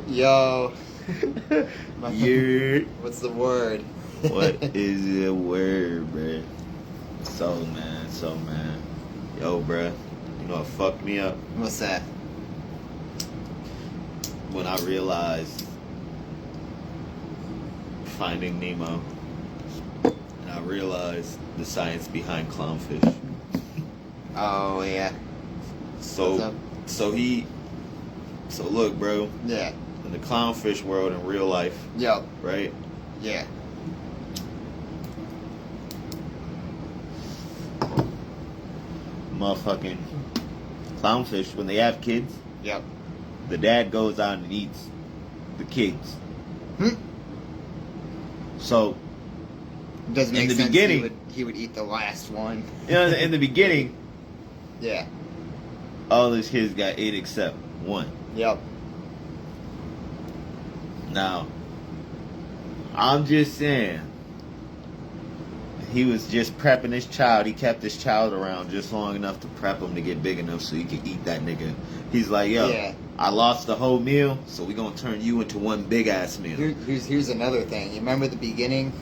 Yo. You. What's the word? What is the word, bruh? So, man. Yo, bruh. You know what fucked me up? What's that? When I realized Finding Nemo. And I realized the science behind clownfish. Oh, yeah. What's up? So look, bro. Yeah. In the clownfish world in real life, Yo. right? Yeah. Motherfucking clownfish, when they have kids, Yep. the dad goes out and eats the kids. So, Doesn't make in the sense. beginning, He would eat the last one. you know, in the beginning, Yeah. all his kids got 8 except 1. Yep. Now, I'm just saying, he was just prepping his child. He kept his child around just long enough to prep him to get big enough so he could eat that nigga. He's like, yo, Yeah. I lost the whole meal, so we gonna turn you into one big ass meal. Here's another thing. You remember the beginning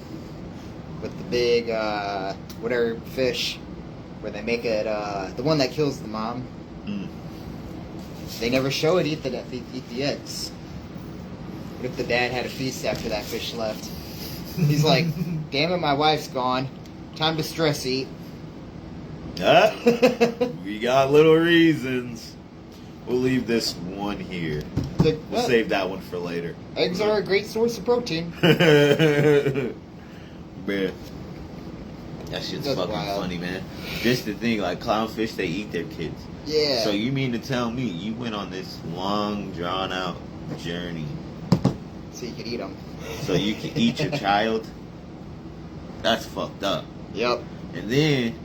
with the big whatever fish where they make it the one that kills the mom. They never show it eat the eggs. What if the dad had a feast after that fish left? He's like, damn it, my wife's gone. Time to stress eat. We got little reasons. We'll leave this one here. We'll save that one for later. Eggs are a great source of protein. Man, that shit's That's fucking wild. funny, man. Just to think, like, clownfish, they eat their kids. Yeah. So you mean to tell me you went on this long, drawn-out journey So you could eat them. so you can eat your child? That's fucked up. Yep. And then,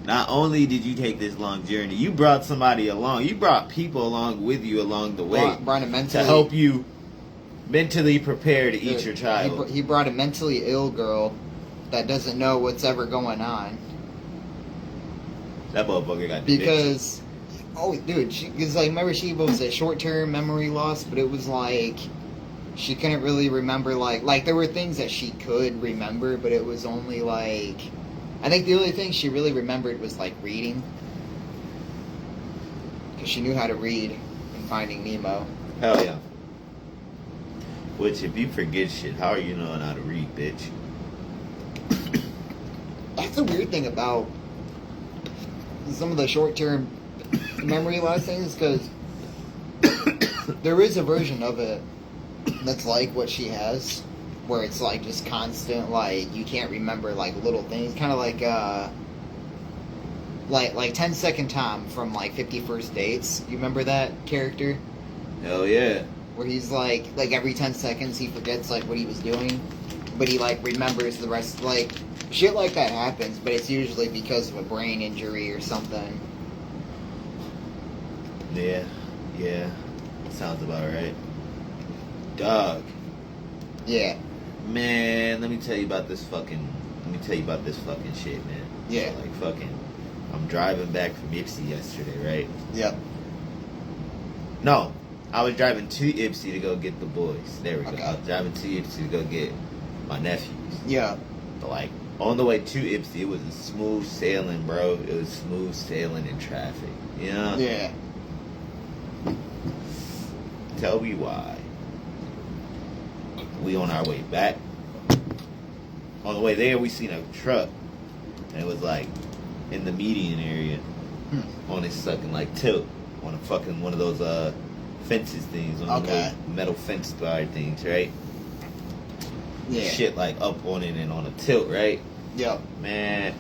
not only did you take this long journey, you brought somebody along. You brought people along with you along the way Brought a mentally, to help you mentally prepare to eat your child. He brought a mentally ill girl that doesn't know what's ever going on. That motherfucker got dementia. Because, oh, dude, because like, remember she was a short-term memory loss, but it was like she couldn't really remember like there were things that she could remember, but it was only like I think the only thing she really remembered was like reading, because she knew how to read in Finding Nemo. Hell yeah. Which, if you forget shit, how are you knowing how to read, bitch? That's the weird thing about some of the short-term memory loss things, because there is a version of it that's like what she has, where it's like just constant, like you can't remember like little things, kind of like 10-second Tom from like 50 First Dates. You remember that character? Hell yeah. Where he's like every 10 seconds he forgets like what he was doing, but he like remembers the rest. Like shit like that happens, but it's usually because of a brain injury or something. Yeah. Sounds about right. Dog. Yeah. Man, let me tell you about this fucking shit, man. Yeah. So, like, fucking, I'm driving back from Ipsy yesterday, right? Yep. No, I was driving to Ipsy to go get the boys. There we go. Okay. I was driving to Ipsy to go get my nephews. Yeah. But, like, on the way to Ipsy, it was smooth sailing, bro. It was smooth sailing in traffic. You know? Yeah. Tell me why. We on our way back. On the way there, we seen a truck. And it was, like, in the median area. On its fucking, like, tilt. On a fucking one of those, fences things. On Okay. those metal fence guard things, right? Yeah. Shit, like, up on it and on a tilt, right? Yep. Man.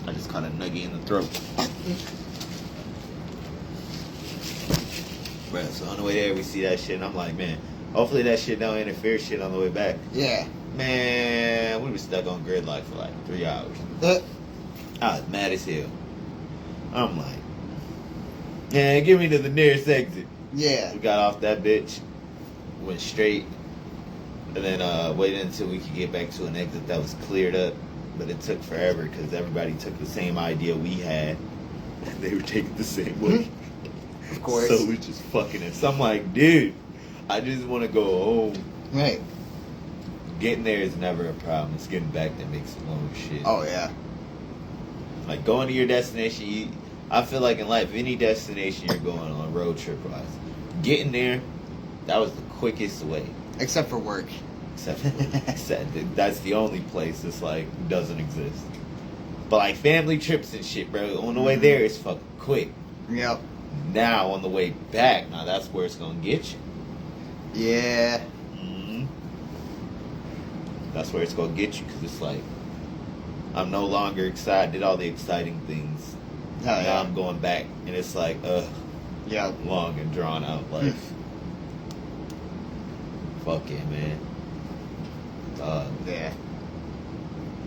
I just caught a nugget in the throat. Bruh, so on the way there, we see that shit, and I'm like, man, hopefully that shit don't interfere shit on the way back. Yeah. Man, we were stuck on gridlock for like 3 hours. I was mad as hell. I'm like, man, get me to the nearest exit. Yeah. We got off that bitch, went straight, And then waited until we could get back to an exit that was cleared up. But it took forever because everybody took the same idea we had. And they were taking the same way. Of course. So we just fucking it. So I'm like, dude, I just want to go home. Right. Getting there is never a problem. It's getting back that makes it long as shit. Oh, yeah. Like going to your destination, I feel like in life, any destination you're going on a road trip wise, getting there, that was the quickest way. Except for work. Except that's the only place that's like doesn't exist. But like family trips and shit, bro. On the way there, it's fucking quick. Yep. Now on the way back, now that's where it's gonna get you. Yeah. Mm-hmm. That's where it's gonna get you because it's like I'm no longer excited. Did all the exciting things. Oh, Now yeah. I'm going back, and it's like Yeah. long and drawn out life. Fuck it, man. Yeah.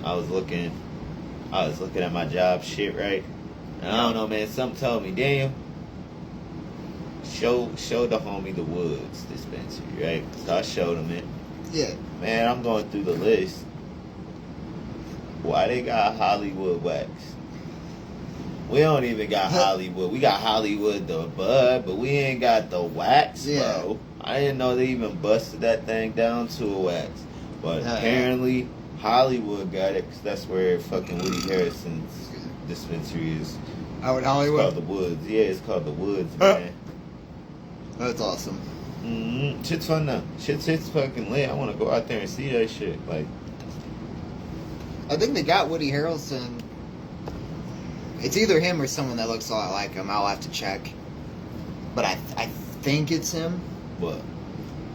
I was looking at my job shit, right? And I don't know, man. Something told me, Daniel, show the homie the Woods dispensary, right? So I showed him it. Yeah. Man, I'm going through the list. Why they got Hollywood wax? We don't even got Hollywood. We got Hollywood the bud, but we ain't got the wax, Yeah. bro. I didn't know they even busted that thing down to a wax. But apparently Hollywood got it because that's where fucking Woody Harrelson's dispensary is. Out in It's Hollywood? called the Woods. Yeah, it's called the Woods, man. That's awesome. Mm-hmm. Shit's fun though. Shit's fucking lit. I want to go out there and see that shit. Like, I think they got Woody Harrelson. It's either him or someone that looks a lot like him. I'll have to check. But I think it's him. what?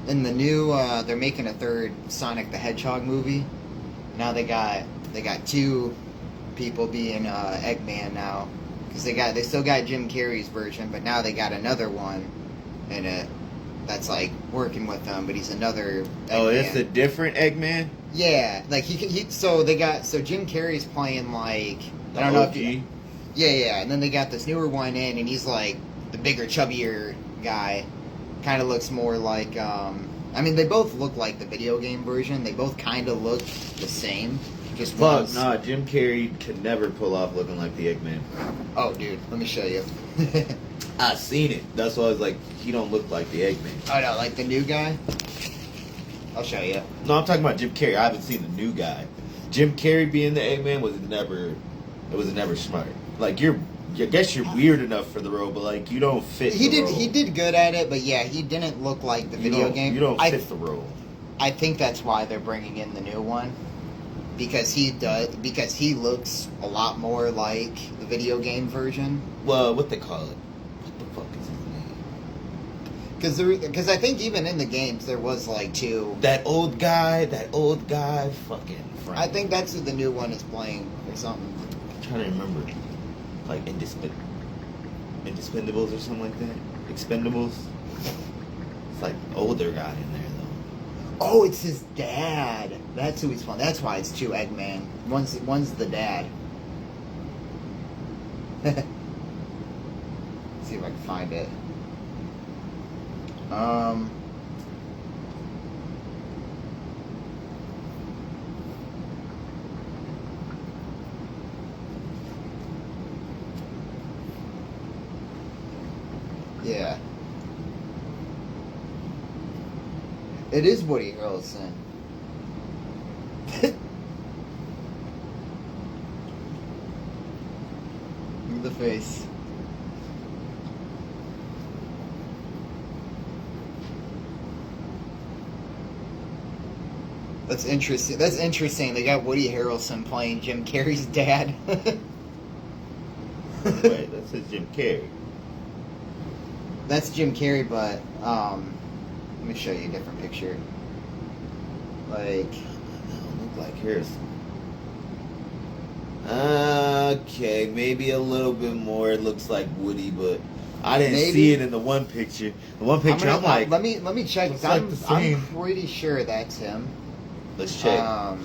In the new, they're making a third Sonic the Hedgehog movie. Now they got two people being Eggman now, because they still got Jim Carrey's version, but now they got another one in it that's like working with them, but he's another Eggman. Oh, it's a different Eggman. Yeah, like so Jim Carrey's playing like The I don't know OG? if you, yeah, and then they got this newer one in, and he's like the bigger, chubbier guy. Kind of looks more like, I mean, they both look like the video game version. They both kind of look the same. Just Fuck, one's- nah, Jim Carrey could never pull off looking like the Eggman. Oh, dude, let me show you. I seen it. That's why I was like, he don't look like the Eggman. Oh no, like the new guy. I'll show you. No, I'm talking about Jim Carrey. I haven't seen the new guy. Jim Carrey being the Eggman was never smart. Like I guess you're weird enough for the role, but like you don't fit. He the role. did good at it, but yeah, he didn't look like the video game. You don't fit the role. I think that's why they're bringing in the new one, because he looks a lot more like the video game version. Well, what they call it? What the fuck is his name? Because I think even in the games there was like two. That old guy, fucking Frank. I think that's who the new one is playing or something. I'm trying to remember. Like Indispendables or something like that. Expendables. It's like older guy in there though. Oh, it's his dad. That's who he's playing. That's why it's two Eggman. One's the dad. See if I can find it. Yeah. It is Woody Harrelson. Look at the face. That's interesting. They got Woody Harrelson playing Jim Carrey's dad. Wait, that says Jim Carrey. That's Jim Carrey, but let me show you a different picture. Like, That don't look like Harrison. Okay, maybe a little bit more. It looks like Woody, but I didn't Maybe. see it in the one picture. The one picture, I'm like, let me check. looks like the same. I'm pretty sure that's him. let's check.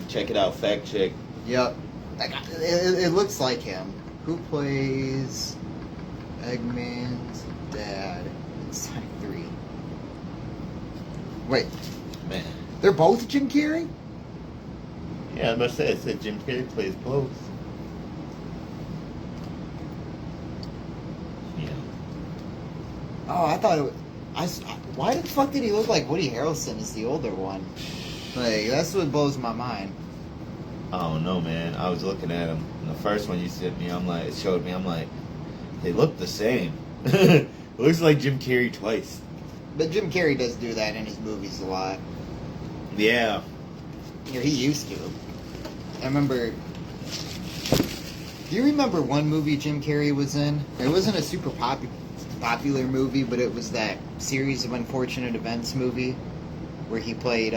Check it out. Fact check. Yep. It looks like him. Who plays Eggman's dad in Sonic 3? Wait, Man, They're both Jim Carrey? Yeah, I was about to say, it said Jim Carrey plays both. Yeah. Oh, I thought it was... why the fuck did he look like Woody Harrelson as the older one? Like, that's what blows my mind. I don't know, man. I was looking at him. And the first one you sent me, it showed me, I'm like, they look the same. It looks like Jim Carrey twice. But Jim Carrey does do that in his movies a lot. Yeah. Or he used to. I remember... Do you remember one movie Jim Carrey was in? It wasn't a super popular movie, but it was that Series of Unfortunate Events movie where he played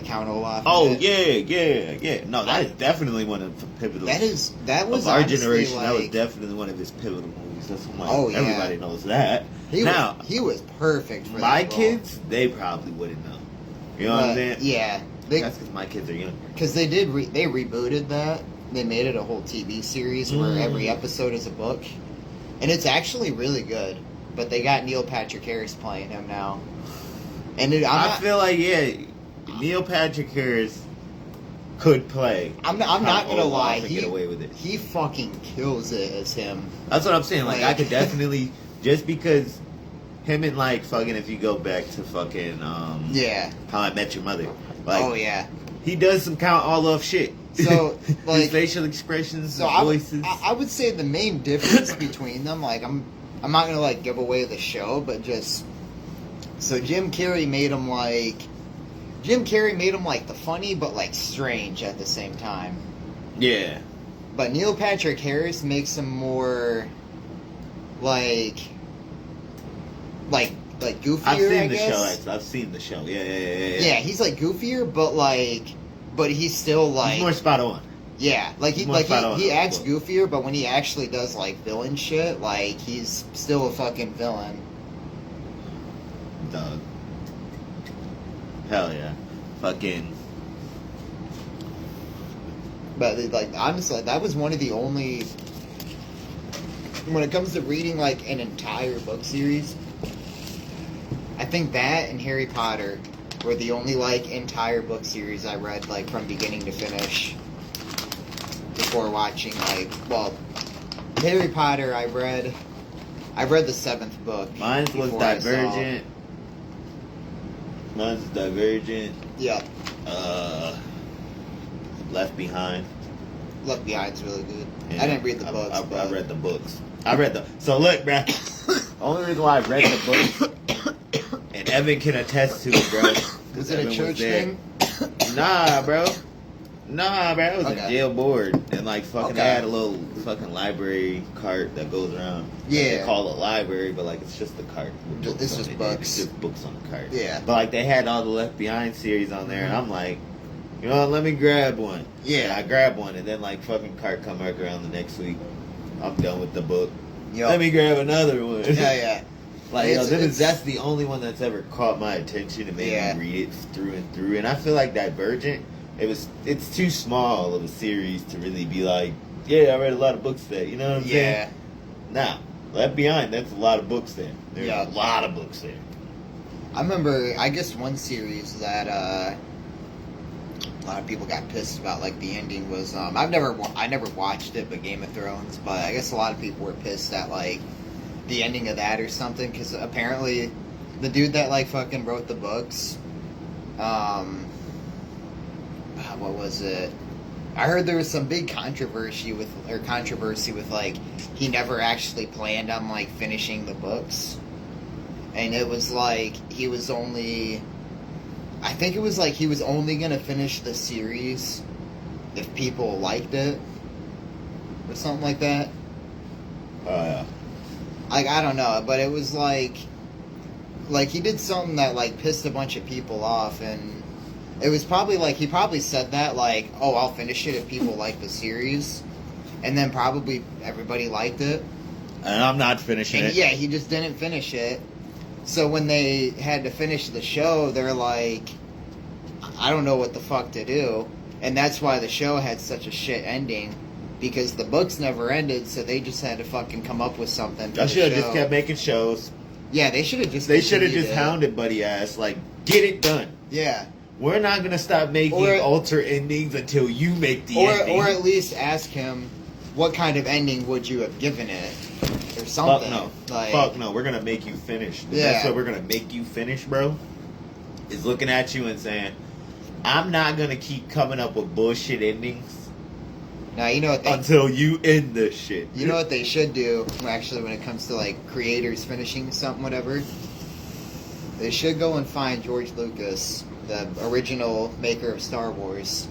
Count Olaf. Oh, yeah. No, that is definitely one of the pivotal... That was of our honestly, generation, that was like... definitely one of his pivotal movies. That's what Oh, yeah. everybody knows that. He now, was perfect for my that role. kids, they probably wouldn't know. You know what I'm saying? Yeah. That's because my kids are young. Because they did, they rebooted that. They made it a whole TV series where every episode is a book. And it's actually really good. But they got Neil Patrick Harris playing him now. And I feel like, Neil Patrick Harris could play. I'm not gonna lie. And get away with it. He fucking kills it as him. That's what I'm saying. Like, I could definitely, just because him and, like, fucking, if you go back to fucking, Yeah. How I Met Your Mother. Like, Oh, yeah. he does some Count Olaf shit. So, like... his facial expressions, So his voices. I would say the main difference between them, like, I'm not gonna, like, give away the show, but just... So Jim Carrey made him, like... the funny, but, like, strange at the same time. Yeah. But Neil Patrick Harris makes him more... Like, goofier, I've seen I the guess. show, actually. I've seen the show. Yeah. Yeah, he's, like, goofier, but, like... But he's still, like... He's more spot on. Yeah, he More spot on he in the acts book. goofier, but when he actually does like villain shit, like he's still a fucking villain. Doug. Hell yeah. Fucking. But like honestly, that was one of the only. When it comes to reading like an entire book series, I think that and Harry Potter were the only like entire book series I read like from beginning to finish. Before watching Harry Potter, I read the 7th book. Mine was before I saw- Divergent. Mine's Divergent. Yeah, Left Behind. Left Behind's really good. Yeah, I didn't read the books. I read the books. So look, bruh. Only reason why I read the books, and Evan can attest to it, bro. Was it a Evan church there. thing? Nah, bro. It was a Okay. jail board, and like fucking, they Okay. had a little fucking library cart that goes around. Like, Yeah. they call it a library, but like it's just a cart. with It's on just it. books. It's just books on the cart. Yeah. But like they had all the Left Behind series on there, and I'm like, you know what, let me grab one. Yeah. And I grabbed one, and then like fucking cart come back around the next week. I'm done with the book. Yep. Let me grab another one. Yeah. Like, It's- that's the only one that's ever caught my attention and made me read it through and through. And I feel like Divergent, it's too small of a series to really be like, yeah, I read a lot of books there. You know what I'm saying? Yeah. Now, Left Behind, that's a lot of books there. There's Yeah. a lot of books there. I remember, I guess one series that a lot of people got pissed about, like the ending was. I never watched it, but Game of Thrones. But I guess a lot of people were pissed at like the ending of that or something because apparently the dude that like fucking wrote the books, what was it? I heard there was some big controversy with like he never actually planned on like finishing the books. And it was like he was only gonna finish the series if people liked it or something like that. Oh, yeah. Like I don't know, but it was like he did something that like pissed a bunch of people off, and it was probably like he probably said that like, oh, I'll finish it if people like the series, and then probably everybody liked it. And I'm not finishing And it. yeah, he just didn't finish it. So when they had to finish the show, they're like, I don't know what the fuck to do. And that's why the show had such a shit ending. Because the books never ended, so they just had to fucking come up with something. I should have just kept making shows. Yeah, they should have just. They should have continued just it. hounded Buddy ass. Like, get it done. Yeah, we're not gonna stop making Or- alter endings until you make the or ending. or at least ask him, what kind of ending would you have given it, or something. Fuck no. Like, Fuck no. We're gonna make you finish. The Yeah. best way we're gonna make you finish, bro, is looking at you and saying, I'm not gonna keep coming up with bullshit endings now you know what they until you end this shit. You know what they should do, actually, when it comes to, like, creators finishing something, whatever? They should go and find George Lucas, the original maker of Star Wars.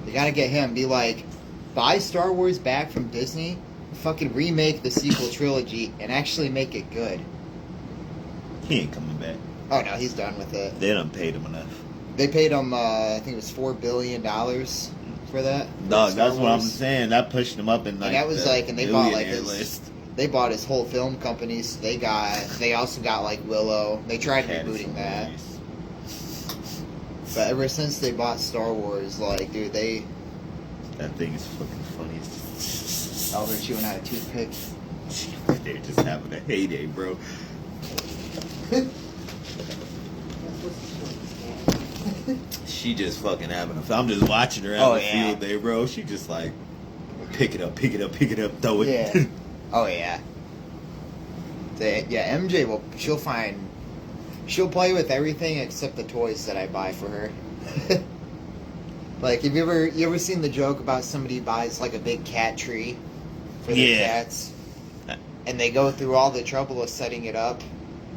You gotta get him, be like, buy Star Wars back from Disney, fucking remake the sequel trilogy, and actually make it good. He ain't coming back. Oh no, he's done with it. They done paid him enough. They paid him, I think it was $4 billion for that. Dog, Star that's what I'm Wars. saying. That pushed him up in like And that was the like, and they bought like millionaire his, list. they bought his whole film company. So they also got like Willow. They tried Cat is rebooting that, hilarious. but ever since they bought Star Wars, like, dude, That thing is fucking funny. they're chewing out a toothpick. They're just having a heyday, bro. She just fucking having a. I'm just watching her have Oh, a yeah. field day, bro. She just like pick it up, pick it up, pick it up, throw it. Yeah. Oh yeah. Yeah, MJ she'll play with everything except the toys that I buy for her. Like, have you ever seen the joke about somebody buys like a big cat tree for their Yeah. cats, and they go through all the trouble of setting it up,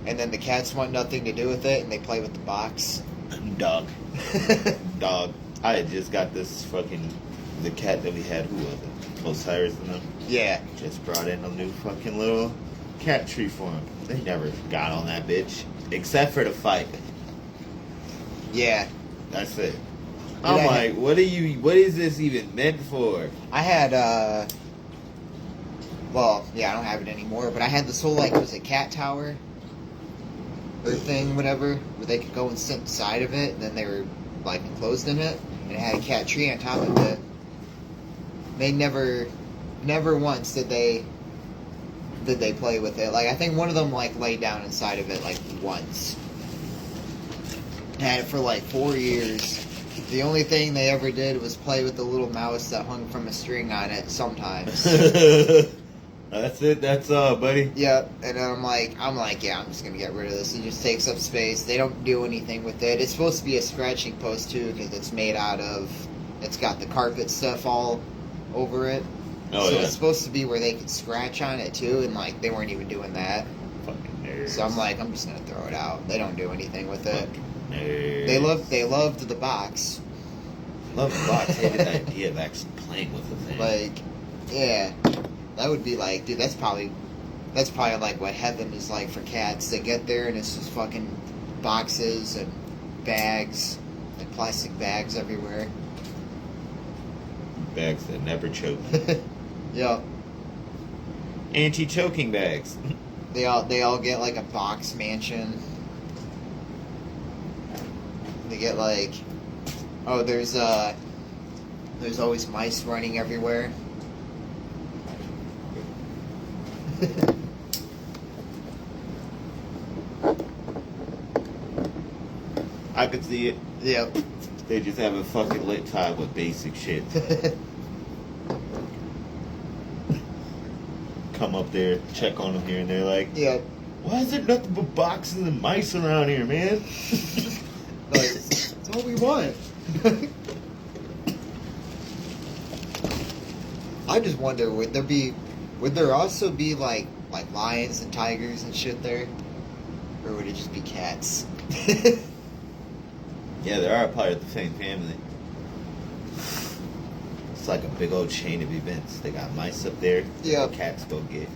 and then the cats want nothing to do with it, and they play with the box. Dog. Dog. I had just got this fucking the cat that we had. Who was it? Osiris and them. Yeah. Just brought in a new fucking little cat tree for him. They never got on that bitch except for the fight. Yeah. That's it. Yeah, I'm I like, what is this even meant for? I had, well, yeah, I don't have it anymore, but I had this whole, like, was it cat tower? Or thing, whatever, where they could go and sit inside of it, and then they were, like, enclosed in it, and it had a cat tree on top of it. They never once did they play with it. Like, I think one of them, like, laid down inside of it, like, once. Had it for, like, 4 years. The only thing they ever did was play with the little mouse that hung from a string on it sometimes. That's it. That's all, buddy. Yep, and then I'm like, yeah, I'm just gonna get rid of this. It just takes up space. They don't do anything with it. It's supposed to be a scratching post too, because it's made out of. It's got the carpet stuff all over it. Oh, so yeah. it's supposed to be where they could scratch on it too, and like they weren't even doing that. Fucking nerds. So I'm like, I'm just gonna throw it out. They don't do anything with it. Fucking nerds. They loved the box. Love the box. Hated the idea of actually playing with the thing. Like, yeah, that would be like, dude, that's probably like what heaven is like for cats. They get there and it's just fucking boxes and bags and plastic bags everywhere. Bags that never choke. Yep. Anti-choking bags. They all get like a box mansion. They get like, oh, there's always mice running everywhere. I could see it. Yep. They just have a fucking lit time with basic shit. Come up there, check on them here, and they're like, Yep. why is there nothing but boxes and mice around here, man? Like, it's all we want. I just wonder, would there also be like lions and tigers and shit there? Or would it just be cats? Yeah, they are part of the same family. It's like a big old chain of events. They got mice up there. Yeah. Cats go get.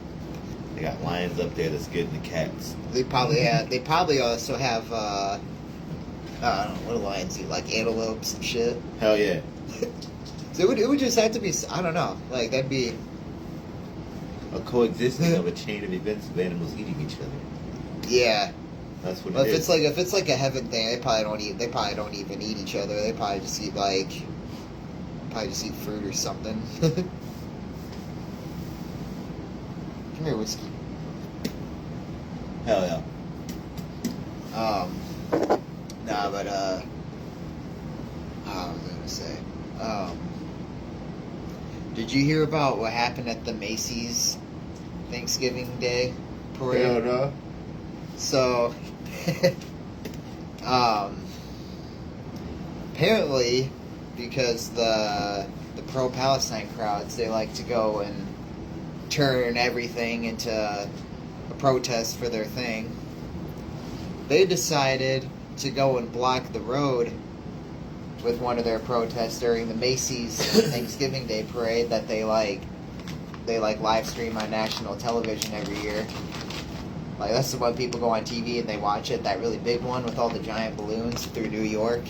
They got lions up there that's getting the cats. They probably also have I don't know, what do lions eat? Like antelopes and shit. Hell yeah. So it would just have to be, I don't know, like that'd be, A coexisting of a chain of events of animals eating each other. yeah. That's what But it if is. it's like a heaven thing, they probably don't even eat each other. They probably just eat fruit or something. Come here, whiskey. Hell yeah. Nah, but say? Did you hear about what happened at the Macy's Thanksgiving Day parade? Hell no. So, apparently, because the pro-Palestine crowds, they like to go and turn everything into a protest for their thing. They decided to go and block the road with one of their protests during the Macy's Thanksgiving Day parade that they live stream on national television every year. Like, that's the one people go on TV and they watch it, that really big one with all the giant balloons through New York.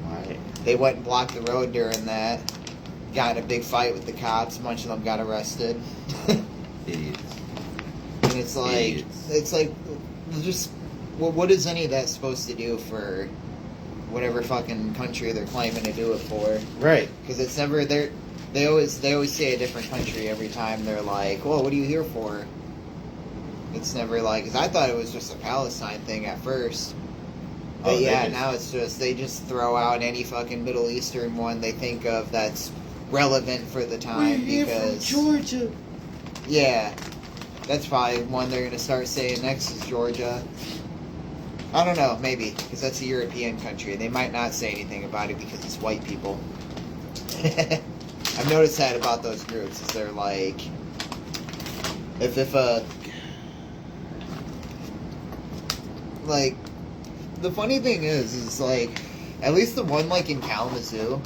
Right. They went and blocked the road during that. Got in a big fight with the cops. A bunch of them got arrested. Idiots. And it's like, just, well, what is any of that supposed to do for whatever fucking country they're claiming to do it for? Right. Because it's never, they always say a different country every time they're like, well, what are you here for? It's never like, because I thought it was just a Palestine thing at first. But Oh, yeah, just- now it's just, they just throw out any fucking Middle Eastern one they think of that's relevant for the time. Because Georgia. yeah, that's probably one they're going to start saying next is Georgia. I don't know, maybe, because that's a European country. They might not say anything about it because it's white people. I've noticed that about those groups, is they're like, if like, the funny thing is like, at least the one like in Kalamazoo,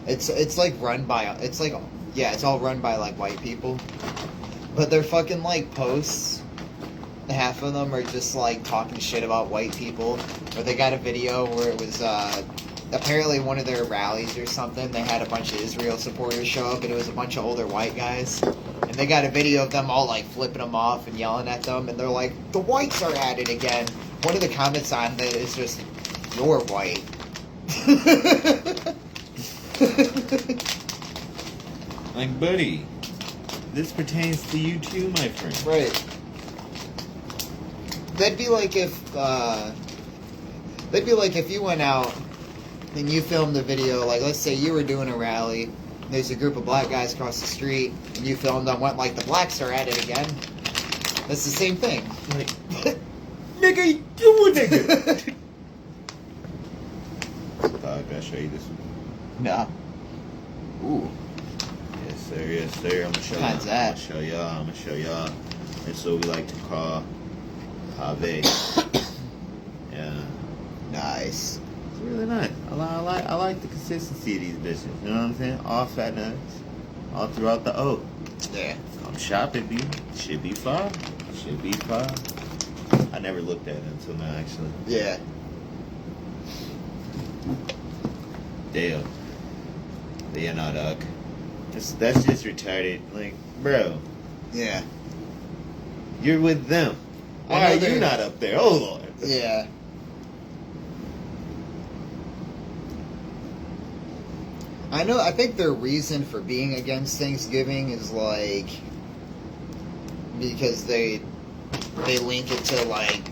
it's like run by, it's like, yeah, it's all run by like white people, but they're fucking like posts, half of them are just like talking shit about white people. Or they got a video where it was apparently one of their rallies or something, they had a bunch of Israel supporters show up, and it was a bunch of older white guys, and they got a video of them all like flipping them off and yelling at them, and they're like, the whites are at it again. One of the comments on that is just, you're white. Like, buddy, this pertains to you too, my friend. Right. That'd be like if you went out and you filmed the video, like let's say you were doing a rally, there's a group of black guys across the street, and you filmed them, went like, the blacks are at it again. That's the same thing. Like, nigga, you a nigga. I gotta show you this one. No. Ooh. Yes, sir. Yes, sir. I'm gonna show How's y'all. that? I'm gonna show y'all. It's what we like to call pave. Yeah. Nice. It's really nice. I like the consistency of these bitches. You know what I'm saying? All fat nuts. All throughout the O. Yeah. Come shopping, B. Should be fine. Should be fine. I never looked at it until now, actually. Yeah. Damn. But yeah, no, dog. That's just retarded. Like, bro, Yeah. you're with them. I Why know are you they're- not up there? Oh, Lord. Yeah. I think their reason for being against Thanksgiving is like because they link it to like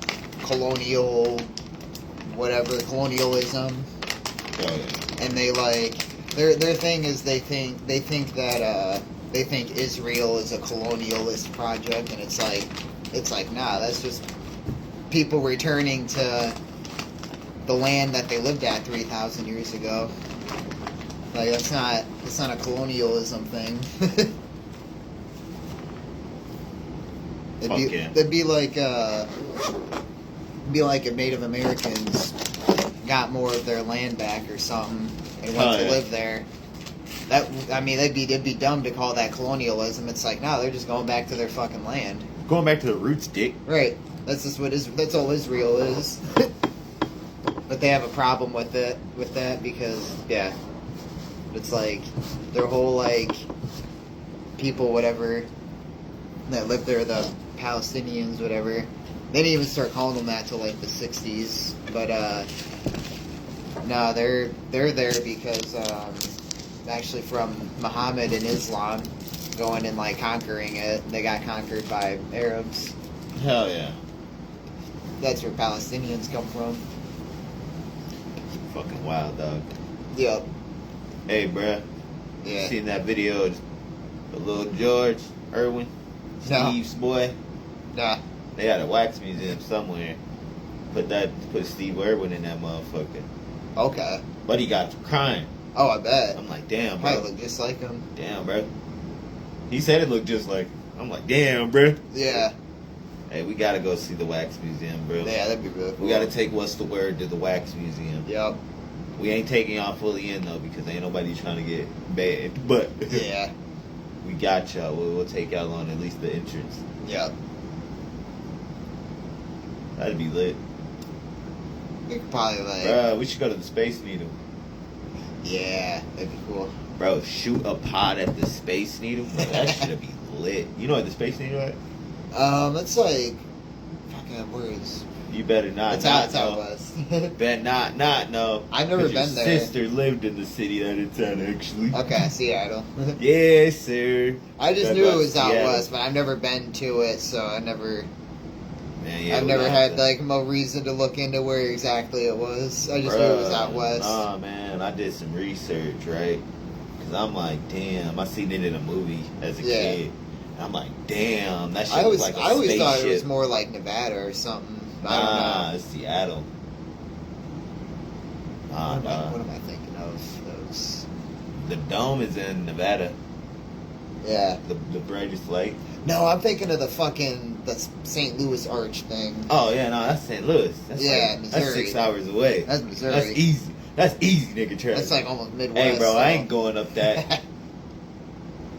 colonialism, Oh, yeah. and they like their thing is they think that they think Israel is a colonialist project, and it's like nah, that's just people returning to the land that they lived at 3,000 years ago. Like that's not a colonialism thing. Fuck yeah. It'd be like if Native Americans got more of their land back or something and went Oh, to yeah. live there. It'd be dumb to call that colonialism. It's like, no, they're just going back to their fucking land. Going back to the roots, dick. Right. That's just that's all Israel is. But they have a problem with that because yeah. It's like their whole like people whatever that live there, the Palestinians, whatever. They didn't even start calling them that till like the 60s. But no, they're there because actually from Muhammad and Islam going and like conquering it. They got conquered by Arabs. Hell yeah. That's where Palestinians come from. Fucking wild, dog. Yep. Hey, bruh. Yeah. Seen that video of little George Irwin, No. Steve's boy? Nah. They had a wax museum somewhere. Put Steve Irwin in that motherfucker. Okay. But he got for crime. Oh, I bet. I'm like, damn, Probably bro. look just like him. Damn, bro. He said it looked just like. I'm like, damn, bro. Yeah. Hey, we gotta go see the wax museum, bro. Yeah, that'd be really cool. We gotta take What's the Word to the wax museum. Yep. We ain't taking y'all fully in though because ain't nobody trying to get bad. But Yeah. we got y'all. We'll take y'all on at least the entrance. Yep. That'd be lit. We could probably like. Bruh, we should go to the Space Needle. Yeah, that'd be cool. Bro, shoot a pot at the Space Needle. Bro, that should be lit. You know what the Space Needle is? That's like. Fucking words. You better not. It's out know. west. Bet not know. I've never 'Cause been your there. sister lived in the city that it's at, actually. Okay, Seattle. Yes, sir. I just That knew it about was out Seattle. west, but I've never been to it, so I never. Man, yeah, I've we never got had to- like no reason to look into where exactly it was. I just knew it was out Bruh, west. Nah, man, I did some research, right? Because I'm like, damn, I seen it in a movie as a Yeah. kid. And I'm like, damn, that shit I was always, like a I always thought it was spaceship. more like Nevada or something. I Nah, don't know. it's Seattle. Nah, What nah. am I thinking of? Those. The dome is in Nevada. Yeah. The brightest light. No, I'm thinking of the St. Louis Arch thing. Oh yeah, no, that's St. Louis. That's Yeah, that's Missouri. 6 hours away. That's Missouri. That's easy. That's easy, nigga. Travis. That's like almost Midwest. Hey, bro, I so- ain't going up that.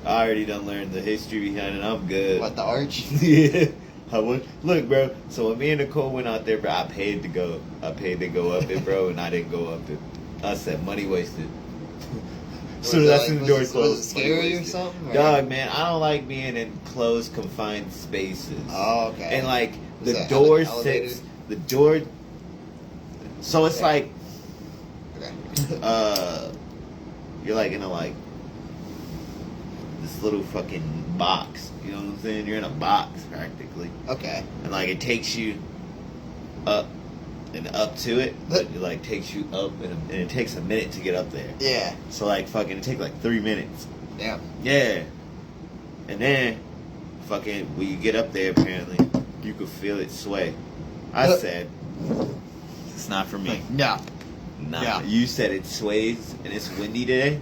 I already done learned the history behind it. I'm good. What, the Arch? Yeah. I would look, bro. So when me and Nicole went out there, bro, I paid to go. I paid to go up it, bro, and I didn't go up it. I said money wasted. So Was it that's like- when the was door it- closed. was it money scary or wasted. something, or- Dog, man, I don't like being in closed, confined spaces. Oh, okay. And like Was the that door like an elevator? sits. The door. So it's Yeah. like Okay. you're like in a like this little fucking box. You know what I'm saying? You're in a box practically, Okay. and like it takes you up and up to it, but it like takes you up, and it takes a minute to get up there. Yeah. So like fucking, it takes like 3 minutes. Damn. Yeah, and then fucking when you get up there, apparently you could feel it sway. I said, it's not for me. No. Nah, Yeah. you said it sways and it's windy today.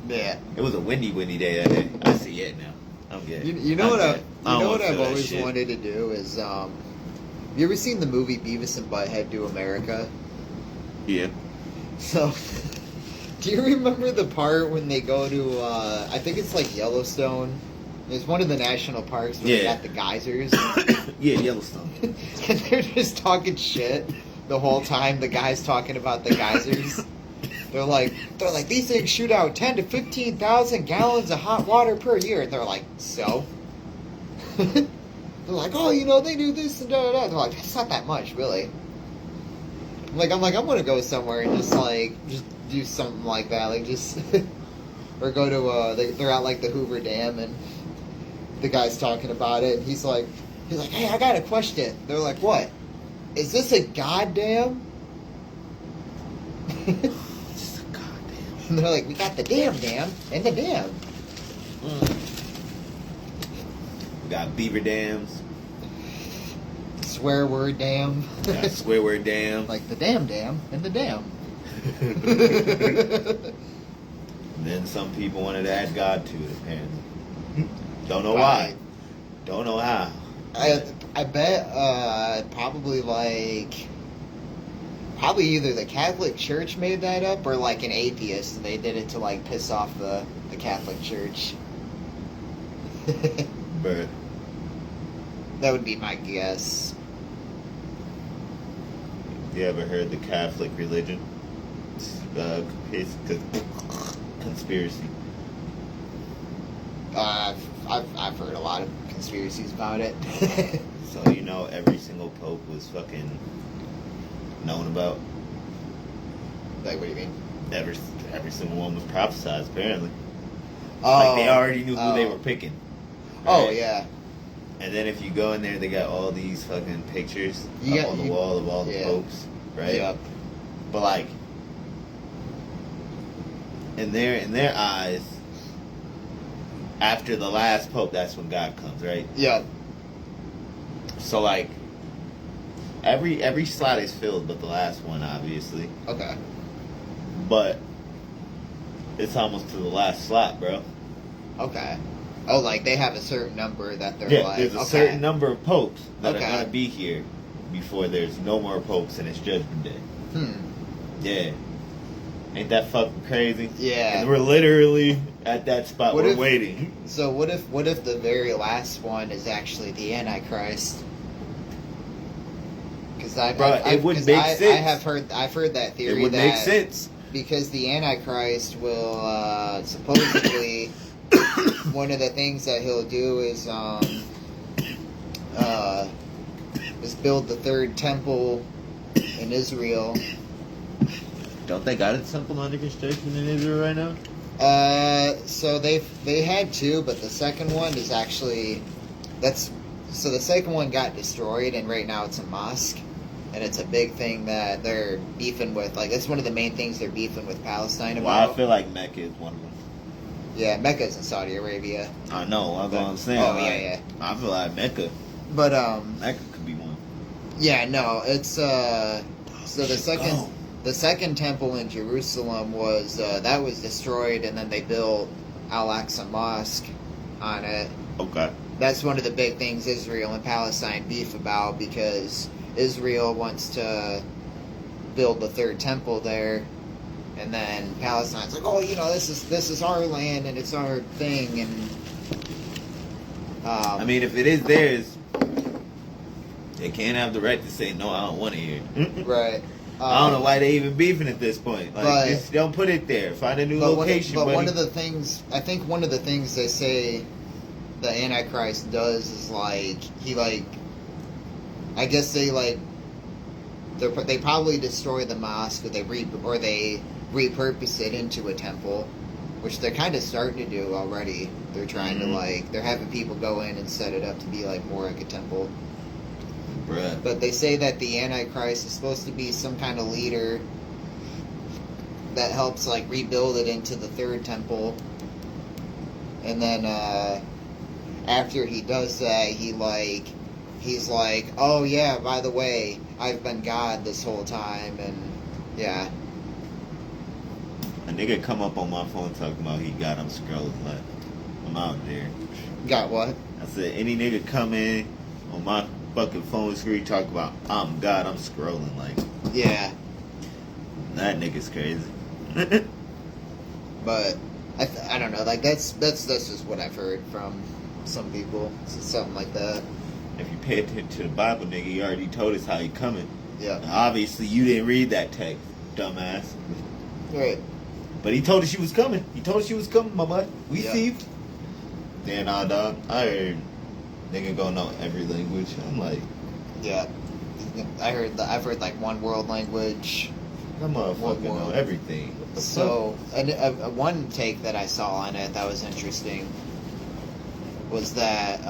Yeah. It was a windy day that day. I see it now. I'm good. You know I'm what good. I don't wanna I've feel that always shit. wanted to do is you ever seen the movie Beavis and Butthead Do America? Yeah. So do you remember the part when they go to I think it's like Yellowstone? It's one of the national parks where they Yeah. got the geysers. Yeah, Yellowstone. And they're just talking shit the whole time the guy's talking about the geysers. They're like these things shoot out 10 to 15,000 gallons of hot water per year. And they're like, so? They're like, oh, you know, they do this and da da da. They're like, that's not that much, really. I'm like, I'm gonna go somewhere and just do something like that, like just, or go to they're at like the Hoover Dam and the guy's talking about it. And he's like, hey, I got a question. They're like, what? Is this a goddamn? Just a goddamn. And they're like, we got the dam and the dam. We got beaver dams. Swear word dam. We got square word dam. Like the dam and the dam. And then some people wanted to add God to it, apparently. Don't know why. Right. Don't know how. I bet probably either the Catholic Church made that up or like an atheist and they did it to like piss off the Catholic Church. Bruh. That would be my guess. You ever heard the Catholic religion? It's conspiracy. I've heard a lot of conspiracies about it. So you know every single pope was fucking known about. Like, what do you mean? Every single one was prophesized, apparently. Oh, Like they already knew who they oh. were picking. Oh right? yeah. And then if you go in there, they got all these fucking pictures on the You- wall of all the yeah. popes, right? Yep. But like, in their eyes, after the last pope, that's when God comes, right? Yeah. So like, every slot is filled, but the last one, obviously. Okay. But it's almost to the last slot, bro. Okay. Oh, like they have a certain number that they're Yeah, like. there's a okay. certain number of popes that Okay. are gonna be here before there's no more popes and it's Judgment Day. Yeah. Ain't that fucking crazy? Yeah. And we're literally at that spot. What We're if- waiting. So what if the very last one is actually the Antichrist? Because It would make sense. I've heard that theory. It would that make sense. because the Antichrist will supposedly one of the things that he'll do is build the third temple in Israel. Don't they got a temple under construction in Israel right now? So they had two, but the second one is actually the second one got destroyed, and right now it's a mosque, and it's a big thing that they're beefing with. Like that's one of the main things they're beefing with Palestine Well, about. I feel like Mecca is one of them. Yeah, Mecca's in Saudi Arabia. I know. That's what I'm saying. Oh, like, yeah. I feel like Mecca But could be one. yeah, no, it's so the second. Go. The second temple in Jerusalem was that was destroyed, and then they built Al-Aqsa Mosque on it. Okay. That's one of the big things Israel and Palestine beef about, because Israel wants to build the third temple there, and then Palestine's like, oh, this is our land and it's our thing, and I mean, if it is theirs, they can't have the right to say no. I don't want it here. right. I don't know why they even beefing at this point. Like, but- just don't put it there. Find a new But location. one buddy. of the things, I think one of the things they say the Antichrist does is I guess they probably destroy the mosque, or they repurpose it into a temple, which they're kind of starting to do already. They're trying to they're having people go in and set it up to be more like a temple. Bruh. But they say that the Antichrist is supposed to be some kind of leader that helps rebuild it into the third temple. And then after he does that, he's like, oh yeah, by the way, I've been God this whole time, and yeah. A nigga come up on my phone talking about he got him scrolling. Like, I'm out there. Got what? I said, any nigga come in on my fucking phone screen talk about I'm God, I'm scrolling. Like, Yeah. that nigga's crazy. But I don't know, that's just what I've heard from some people, something like that. If you pay attention to the Bible, nigga, he already told us how he coming. Yeah. Obviously, you didn't read that text, dumbass. Right. But he told us she was coming. He told us she was coming, my bud. We Yeah. see. Then, dog, I heard nigga gonna know every language. I'm like, Yeah. I've heard one world language. that motherfucker know world? everything. What the So, one take that I saw on it that was interesting was that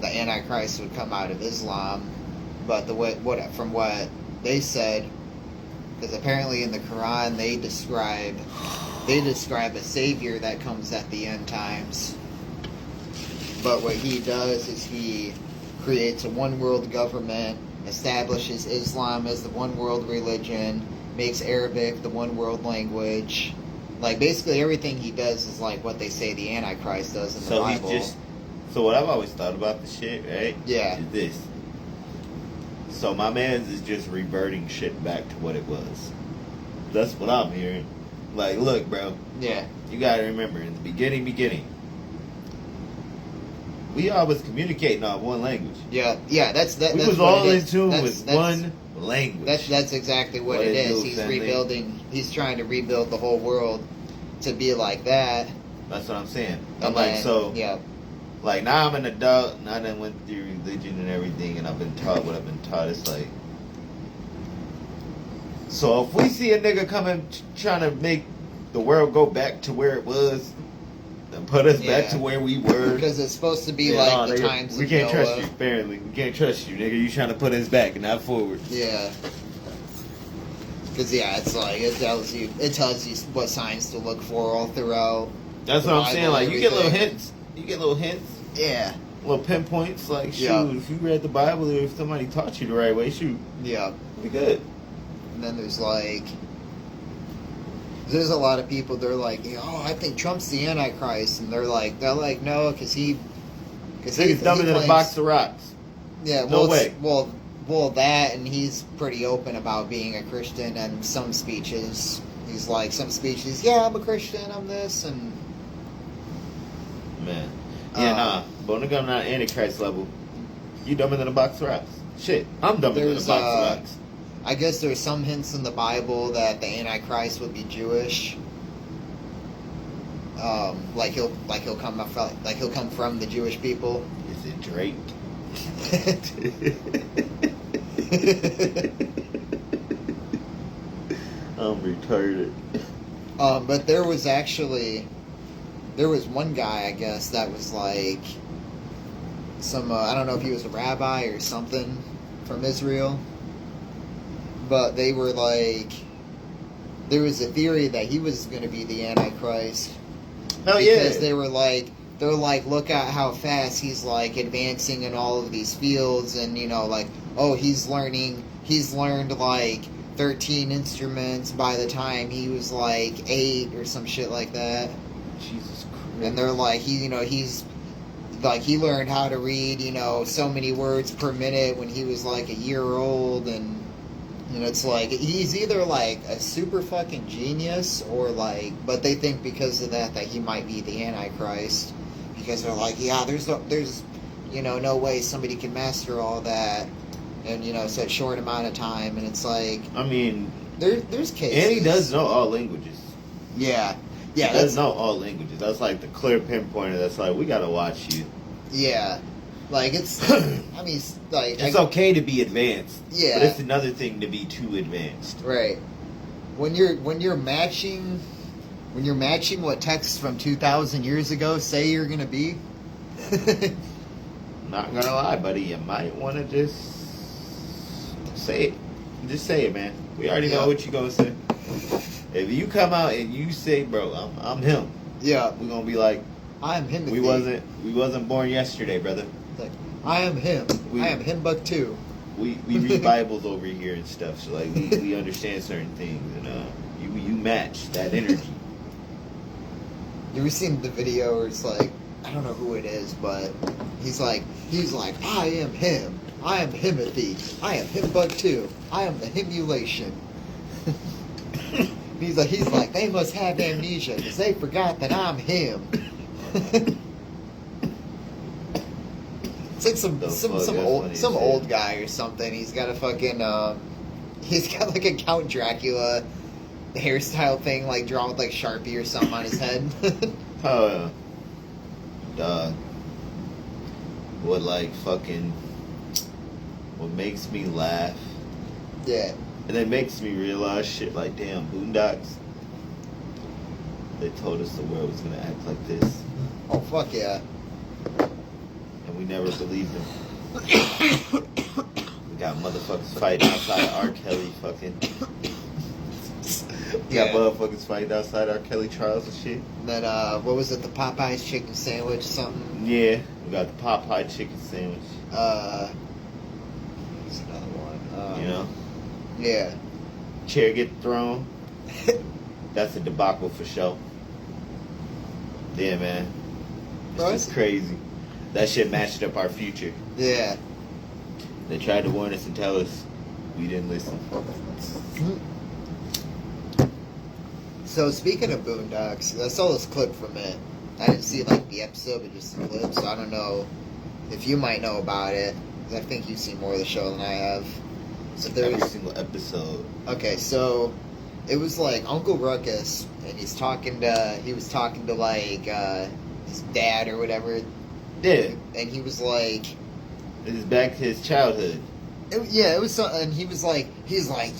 the Antichrist would come out of Islam, but from what they said, because apparently in the Quran they describe a savior that comes at the end times. But what he does is he creates a one world government, establishes Islam as the one world religion, makes Arabic the one world language. Basically everything he does is what they say the Antichrist does in the So Bible. so what I've always thought about the shit, right? Yeah. Is this. So my man's is just reverting shit back to what it was. That's what I'm hearing. Look, bro, Yeah. you gotta remember, in the beginning, we all was communicating on one language. Yeah. That's We that's was what all it in is. tune That's- with one language. That's exactly what What it it is. do, He's family. rebuilding. He's trying to rebuild the whole world to be like that. That's what I'm saying. I'm And like, then- so, yeah. now I'm an adult, and I done went through religion and everything, and I've been taught what I've been taught. It's like, so if we see a nigga coming trying to make the world go back to where it was, and put us back Yeah. to where we were, Because it's supposed to be yeah, the nigga, times we of can't Noah. trust you, apparently. We can't trust you, nigga. You trying to put us back and not forward. Yeah. Because yeah, it's like it tells you what signs to look for all throughout. That's the what I'm saying. Bible Like and you get little everything. hints. You get little hints, Yeah, little pinpoints. Like shoot, Yeah. if you read the Bible or if somebody taught you the right way, shoot, yeah. be good. And then there's a lot of people. They're like, oh, I think Trump's the Antichrist, and they're like, no, because he's dumber than a box of rocks. Yeah, No well, way. Well, that, and he's pretty open about being a Christian, and some speeches, he's like, yeah, I'm a Christian, I'm this, and... Man. Yeah, Uh, But when I'm not Antichrist level, you dumber than a box of rocks. Shit, I'm dumber than a There's, box of rocks. I guess there's some hints in the Bible that the Antichrist would be Jewish. Like he'll come from the Jewish people. Is it Drake? I'm retarded. But there was one guy, I guess, that was like some, I don't know if he was a rabbi or something from Israel, but they were like, there was a theory that he was going to be the Antichrist. Hell yeah. Because they're like, look at how fast he's like advancing in all of these fields, and like, oh, he's learned like 13 instruments by the time he was like 8 or some shit like that. Jesus Christ. And they're like, he's like, he learned how to read, so many words per minute when he was like a year old, and it's like he's either like a super fucking genius or like, but they think because of that he might be the Antichrist, because they're like, yeah, there's no way somebody can master all that in such short amount of time, and it's like, I mean, there's cases, and he does know all languages. yeah, He does know all languages. That's like the clear pinpointer. That's like, we gotta watch you. yeah, like it's, I mean, like It's okay to be advanced. Yeah. But it's another thing to be too advanced. right. When you're matching what texts from 2,000 years ago say you're gonna be. Not gonna lie, buddy. You might want to just say it. Just say it, man. We already know what you're gonna say. If you come out and you say, "Bro, I'm him," Yeah, we're gonna be like, I am him. "We wasn't born yesterday, brother. Like, I am him. I am him, but too. We read Bibles over here and stuff, so like we understand certain things, and you match that energy." You ever seen the video where it's like, I don't know who it is, but he's like, I am him. I am Himothy. I am him, but too. I am the himulation. he's like, they must have amnesia because they forgot that I'm him. It's like some old guy or something. He's got a fucking he's got like a Count Dracula hairstyle thing, like drawn with like Sharpie or something on his head. Oh, dog. What makes me laugh, Yeah. and it makes me realize shit like, damn, Boondocks. They told us the world was gonna act like this, Oh fuck yeah. and we never believed them. We got motherfuckers fighting outside of R. Kelly fucking. We got motherfuckers fighting outside R. Kelly trials and shit. And then what was it? The Popeyes chicken sandwich, something. Yeah, we got the Popeye chicken sandwich. What's another one? You know, Yeah. chair get thrown. That's a debacle for sure. Yeah, man. It's Bro, just crazy. That shit matched up our future. Yeah. They tried to warn us and tell us. We didn't listen. So speaking of Boondocks, I saw this clip from it. I didn't see like the episode, but just the clip. So I don't know if you might know about it, 'cause I think you've seen more of the show than I have. So there Every was, single episode. okay, so it was like Uncle Ruckus, and he was talking to like his dad or whatever, Yeah. and he was like, It's back to his childhood. it was so, and he's like,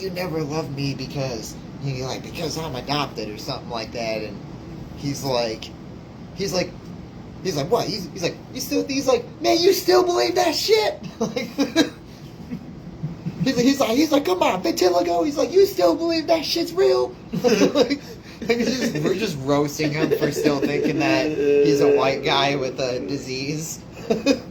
you never loved me because I'm adopted or something like that, and he's like, what? He's like, man, you still believe that shit? Like, He's like, come on, vitiligo. He's like, you still believe that shit's real? like we're just roasting him for still thinking that he's a white guy with a disease.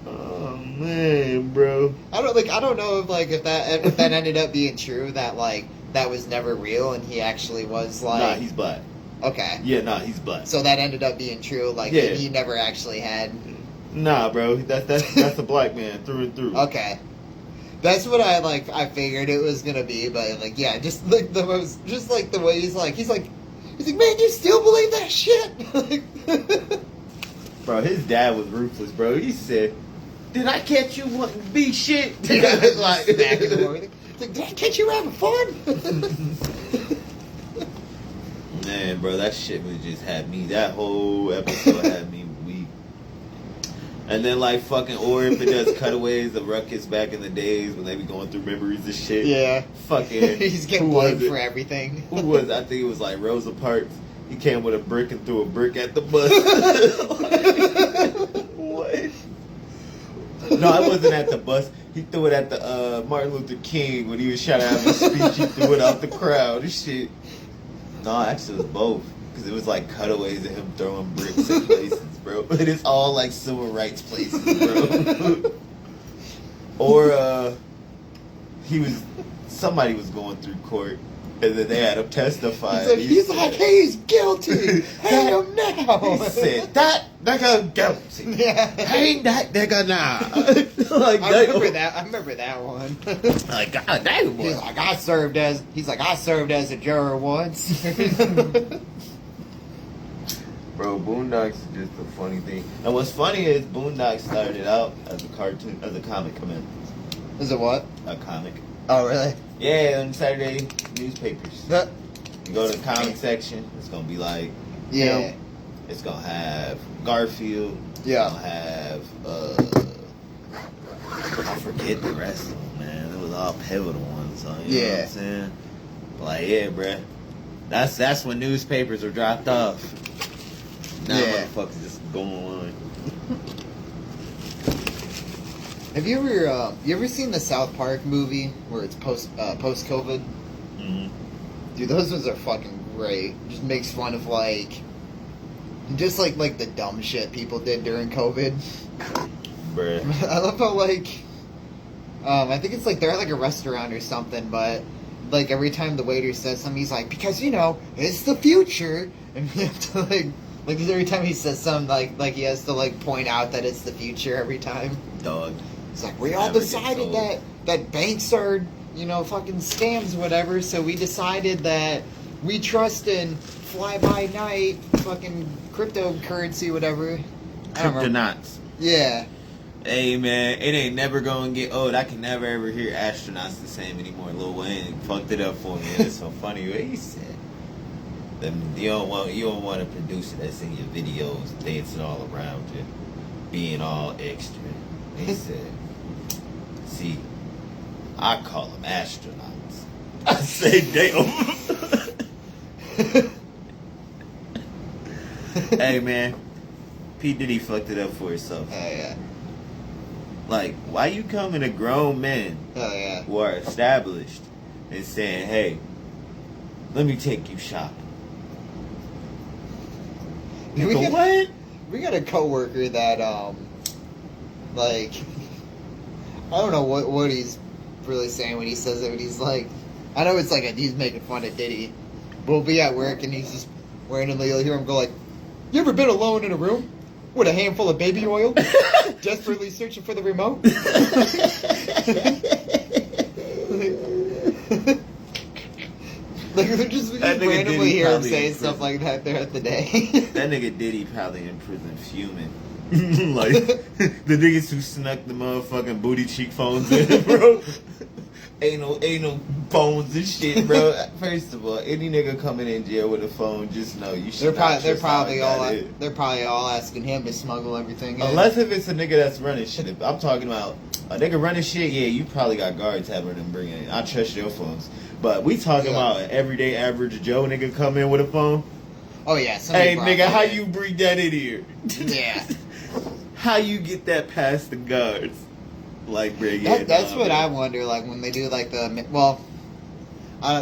Oh man, bro. I don't know if that ended up being true, that like that was never real and he actually was like. Nah, he's black. Okay. Yeah, nah, he's black. So that ended up being true. Like Yeah. he never actually had. Nah, bro. That's a black man through and through. Okay. That's what I figured it was gonna be, but like yeah, just like the way he's like, man, you still believe that shit? Bro, his dad was ruthless, bro. He said, "Did I catch you wanting to be shit?" Yeah, like, smacking him over. It's like, did I catch you having fun? man, bro, that shit would just had me. That whole episode had me weak. And then like fucking, or if it does cutaways of Ruckus back in the days when they be going through memories and shit. Yeah. Fucking. He's getting who was blamed it? for everything. Who was? I think it was like Rosa Parks. He came with a brick and threw a brick at the bus. What? No, it wasn't at the bus. He threw it at the Martin Luther King when he was trying to have a speech. He threw it out the crowd. This shit. No, actually, it was both. Because it was like cutaways of him throwing bricks in places, bro. It is all like civil rights places, bro. Or somebody was going through court. And then they had him testify. He's like, he's guilty. Hang him now. He said, that nigga guilty. Yeah. Hang that nigga now. Like, I remember that one. Like, God damn, boy. He's like, I served as a juror once. Bro, Boondocks is just a funny thing. And what's funny is Boondocks started out as a cartoon, as a comic, Is it what? a comic. Oh, really? Yeah, on Saturday newspapers. That, You go to the comic section, it's gonna be like, yeah. it's gonna have Garfield. Yeah. It's gonna have, I forget the rest of them, man. It was all pivotal ones, so you know what I'm saying? But like, yeah, bruh. That's when newspapers are dropped off. Now motherfuckers just going on. Have you ever seen the South Park movie where it's post COVID? Mm-hmm. Dude, those ones are fucking great. Just makes fun of like the dumb shit people did during COVID. Bruh. I love how I think it's like they're at like a restaurant or something, but like every time the waiter says something, he's like, because it's the future, and you have to like every time he says something like he has to like point out that it's the future every time. Dog. It's like, we all Never gets decided old. that banks are, fucking scams, whatever, so we decided that we trust in fly-by-night fucking cryptocurrency, whatever. I don't remember. Cryptonauts. Yeah. Hey, man, it ain't never gonna get old. I can never ever hear astronauts the same anymore. Lil Wayne fucked it up for me. And it's so funny what he said. You don't want to produce it that's in your videos, dancing all around you, being all extra. And he said, see, I call them astronauts. I say, damn. Hey, man, P. Diddy fucked it up for himself. Oh, yeah. Like, why you coming to grown men Oh, yeah. who are established and saying, hey, let me take you shopping? We Go, got- what? We got a coworker that, I don't know what he's really saying when he says it, but he's like, I know it's like he's making fun of Diddy, but we'll be at work and he's just randomly, you'll hear him go like, you ever been alone in a room with a handful of baby oil, desperately searching for the remote? Like, we just That nigga randomly Diddy hear him probably say in stuff prison. like that throughout the day. That nigga Diddy probably in prison fuming. Like, the niggas who snuck the motherfucking booty cheek phones in, bro. Ain't no phones and shit, bro. First of all, any nigga coming in jail with a phone, just know you should They're probably all asking him to smuggle everything in. Unless if it's a nigga that's running shit. If I'm talking about a nigga running shit, yeah, you probably got guards having them bring it in. I trust your phones. But we talking about an everyday average Joe nigga come in with a phone. Oh yeah. Hey nigga, how you bring that in here? Yeah. How you get that past the guards? Like, bro, yeah, That's nah, what bro. I wonder. Like when they do like the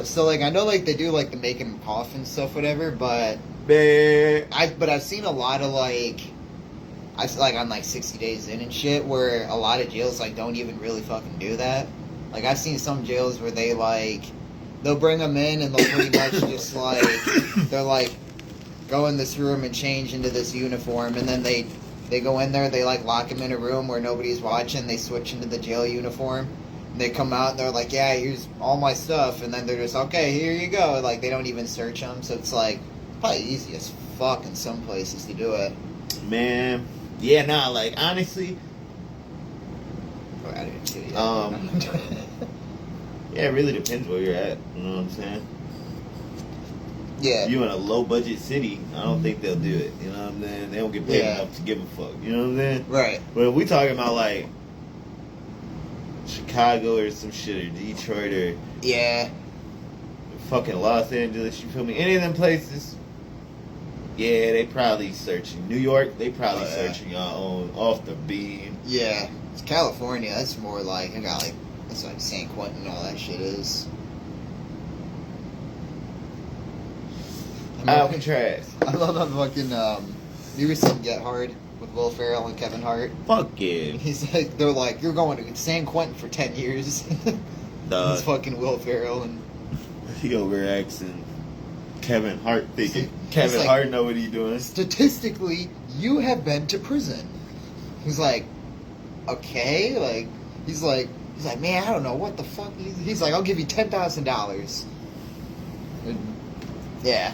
so like I know like they do like the making them cough and stuff, whatever. But Man. I've seen a lot of like like on like 60 Days In and shit where a lot of jails like don't even really fucking do that. Like I've seen some jails where they like they'll bring them in and they'll pretty much just like they're like go in this room and change into this uniform, and then they go in there, they like lock them in a room where nobody's watching, they switch into the jail uniform, and they come out and they're like, yeah, here's all my stuff, and then they're just, okay, here you go. Like they don't even search them, so it's like probably easy as fuck in some places to do it. Man. Yeah, nah, like, honestly, Oh, I didn't see it. yeah, it really depends where you're at. You know what I'm saying? Yeah. If you in a low budget city, I don't think they'll do it. You know what I'm saying? They don't get paid Yeah. enough to give a fuck. You know what I'm saying? Right. But if we talking about like Chicago or some shit, or Detroit or Yeah. fucking Los Angeles, you feel me? Any of them places, yeah, they probably searching. New York, they probably Oh, yeah. searching y'all on off the beam. Yeah. It's California. That's more like I got like that's like San Quentin and all that shit is. Alcatraz. I love that fucking you ever seen Get Hard with Will Ferrell and Kevin Hart? Fuck yeah. He's like they're like, you're going to San Quentin for 10 years. Duh. It's fucking Will Ferrell and He over asking Kevin Hart thinking See, Kevin it's like- Hart know what he doing. statistically you have been to prison. He's like, okay, like he's like man, I don't know what the fuck. He's like, I'll give you $10,000. Yeah.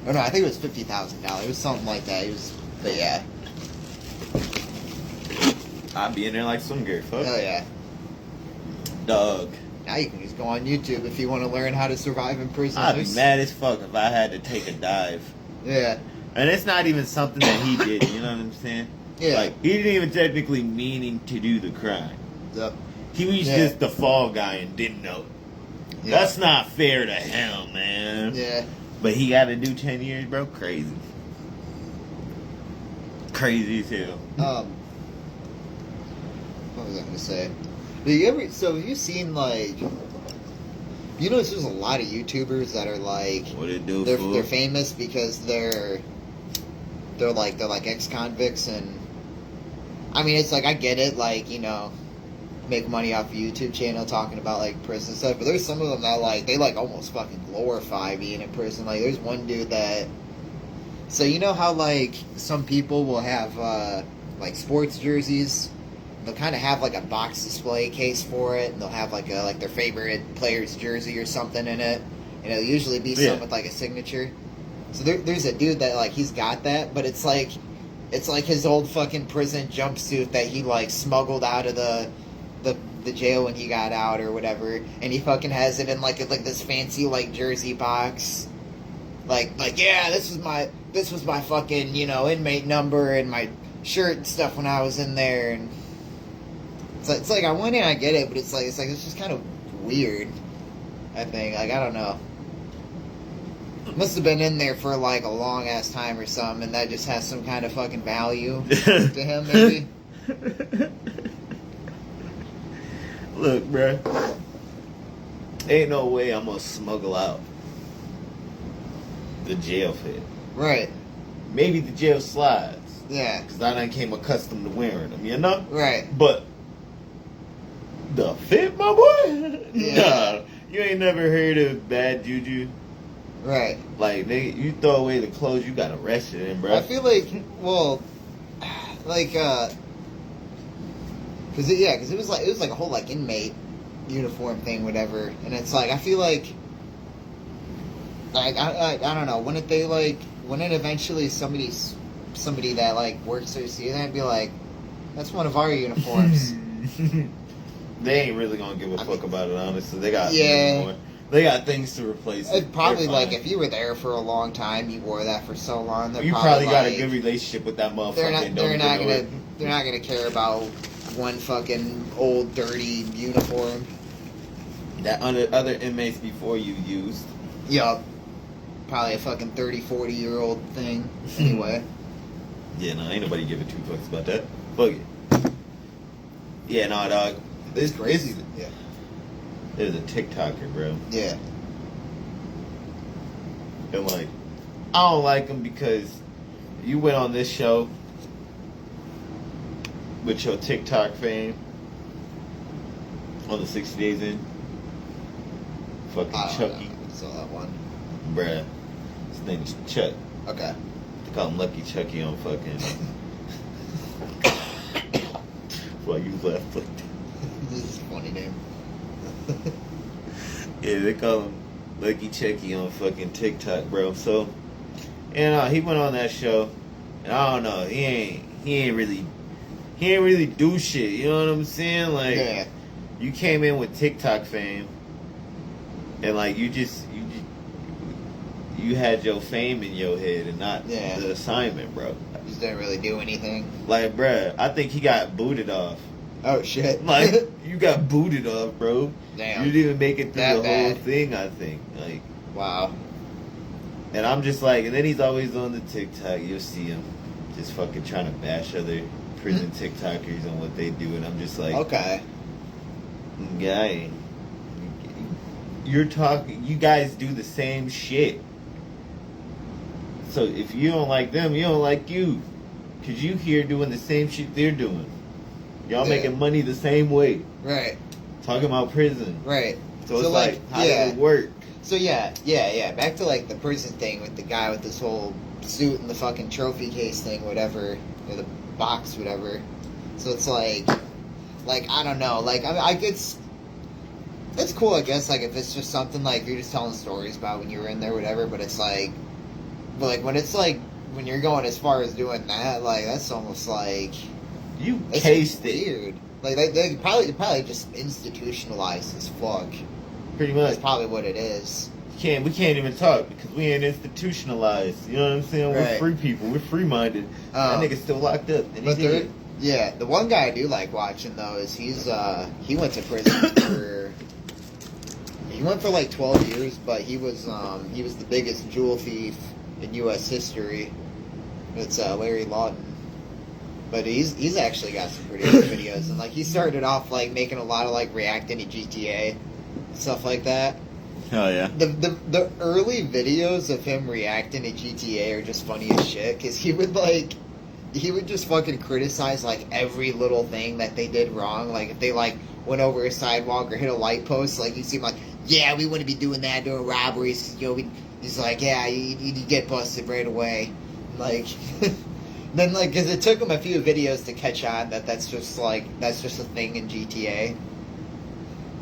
Oh no, I think it was $50,000. It was something like that. It was, but yeah. I'd be in there like some girl. Fuck. Oh yeah. Dog. Now you can just go on YouTube if you want to learn how to survive in prison. I'd be There's- mad as fuck if I had to take a dive. Yeah. And it's not even something that he did, you know what I'm saying? Yeah. Like, he didn't even technically meaning to do the crime. Yep. He was Yeah. just the fall guy and didn't know. Yeah. That's not fair to him, man. Yeah. But he got to do 10 years, bro. Crazy. Crazy as hell. What was I gonna say? Have you seen like you notice there's a lot of YouTubers that are like What it do, they're fool? famous because they're like ex-convicts, and I mean it's like I get it, like, you know, make money off a YouTube channel talking about like prison stuff, but there's some of them that like they like almost fucking glorify being in prison. Like there's one dude that, so you know how like some people will have like sports jerseys, they'll kind of have like a box display case for it, and they'll have like their favorite player's jersey or something in it, and it'll usually be Yeah. some with like a signature. So there's a dude that like he's got that, but it's like his old fucking prison jumpsuit that he like smuggled out of the jail when he got out or whatever, and he fucking has it in like this fancy like jersey box, like yeah, this was my fucking, you know, inmate number and my shirt and stuff when I was in there. And it's like on one hand I get it, but it's just kind of weird, I think. Like I don't know, must have been in there for like a long ass time or something, and that just has some kind of fucking value to him maybe. Look, bruh. Ain't no way I'm gonna smuggle out the jail fit. Right. Maybe the jail slides, Yeah. because I done came accustomed to wearing them, you know? Right. But the fit, my boy? Yeah. Nah. You ain't never heard of bad juju? Right. Like, nigga, you throw away the clothes you got arrested in, bro. I feel like, well, like, cause it was like a whole like inmate uniform thing, whatever. And it's like I feel like I don't know, wouldn't eventually somebody that like works there see that and be like, that's one of our uniforms. They ain't really gonna give a fuck about it, honestly. They got Yeah. more. They got things to replace it. It'd probably They're like fine. if you were there for a long time, you wore that for so long. You probably got a like, good relationship with that motherfucker. They're and not. don't They're even not know gonna. They're not gonna care about one fucking old dirty uniform. it. That other inmates before you used. Yup. Probably a fucking 30, 40-year-old thing. Anyway. Yeah, no, ain't nobody giving two fucks about that. Fuck it. Yeah, no, dog. It's crazy. Yeah. There's a TikToker, bro. Yeah. And like, I don't like him because you went on this show with your TikTok fame on the 60 Days In. Fucking I don't Chucky. know. I saw that one. Bruh. His name is Chuck. Okay. They call him Lucky Chucky on fucking. Why you laugh like that? This is a funny name. Yeah, they call him Lucky Chucky on fucking TikTok, bro. So, and he went on that show, and I don't know, he ain't really do shit. You know what I'm saying? Like, Yeah. you came in with TikTok fame, and like you had your fame in your head and not Yeah. the assignment, bro. Just didn't really do anything. Like, bruh, I think he got booted off. Oh shit. Like, you got booted off, bro. Damn. You didn't even make it through That the whole bad. thing, I think. Like, Wow. and I'm just like, and then he's always on the TikTok. You'll see him just fucking trying to bash other prison TikTokers on what they do, and I'm just like, Okay. guy, you're talking. You guys do the same shit. So if you don't like them, you don't like you, cause you here doing the same shit they're doing. Y'all Yeah. making money the same way. Right. Talking about prison. Right. So it's like, how did yeah. it work? So yeah. Back to like the prison thing with the guy with this whole suit and the fucking trophy case thing, whatever, or the box, whatever. So it's like I don't know. Like I it's cool, I guess. Like if it's just something like you're just telling stories about when you were in there, whatever. But it's like, when it's like when you're going as far as doing that, like that's almost like You it's cased it. weird. Like they probably just institutionalized as fuck. Pretty much. That's probably what it is. We can't even talk because we ain't institutionalized. You know what I'm saying? We're Right. free people. We're free minded. That nigga's still locked up. And But he there, did. yeah, the one guy I do like watching though is he went to prison for he went for like 12 years, but he was the biggest jewel thief in U.S. history. It's Larry Lawton. But he's actually got some pretty good videos, and like he started off like making a lot of like reacting to GTA, stuff like that. Oh yeah. The early videos of him reacting to GTA are just funny as shit, because he would just fucking criticize like every little thing that they did wrong. Like if they like went over a sidewalk or hit a light post, like you seem like, yeah, we wouldn't be doing that during robberies. You know, he's like, yeah, you get busted right away. Like then like, because it took him a few videos to catch on that's just a thing in GTA.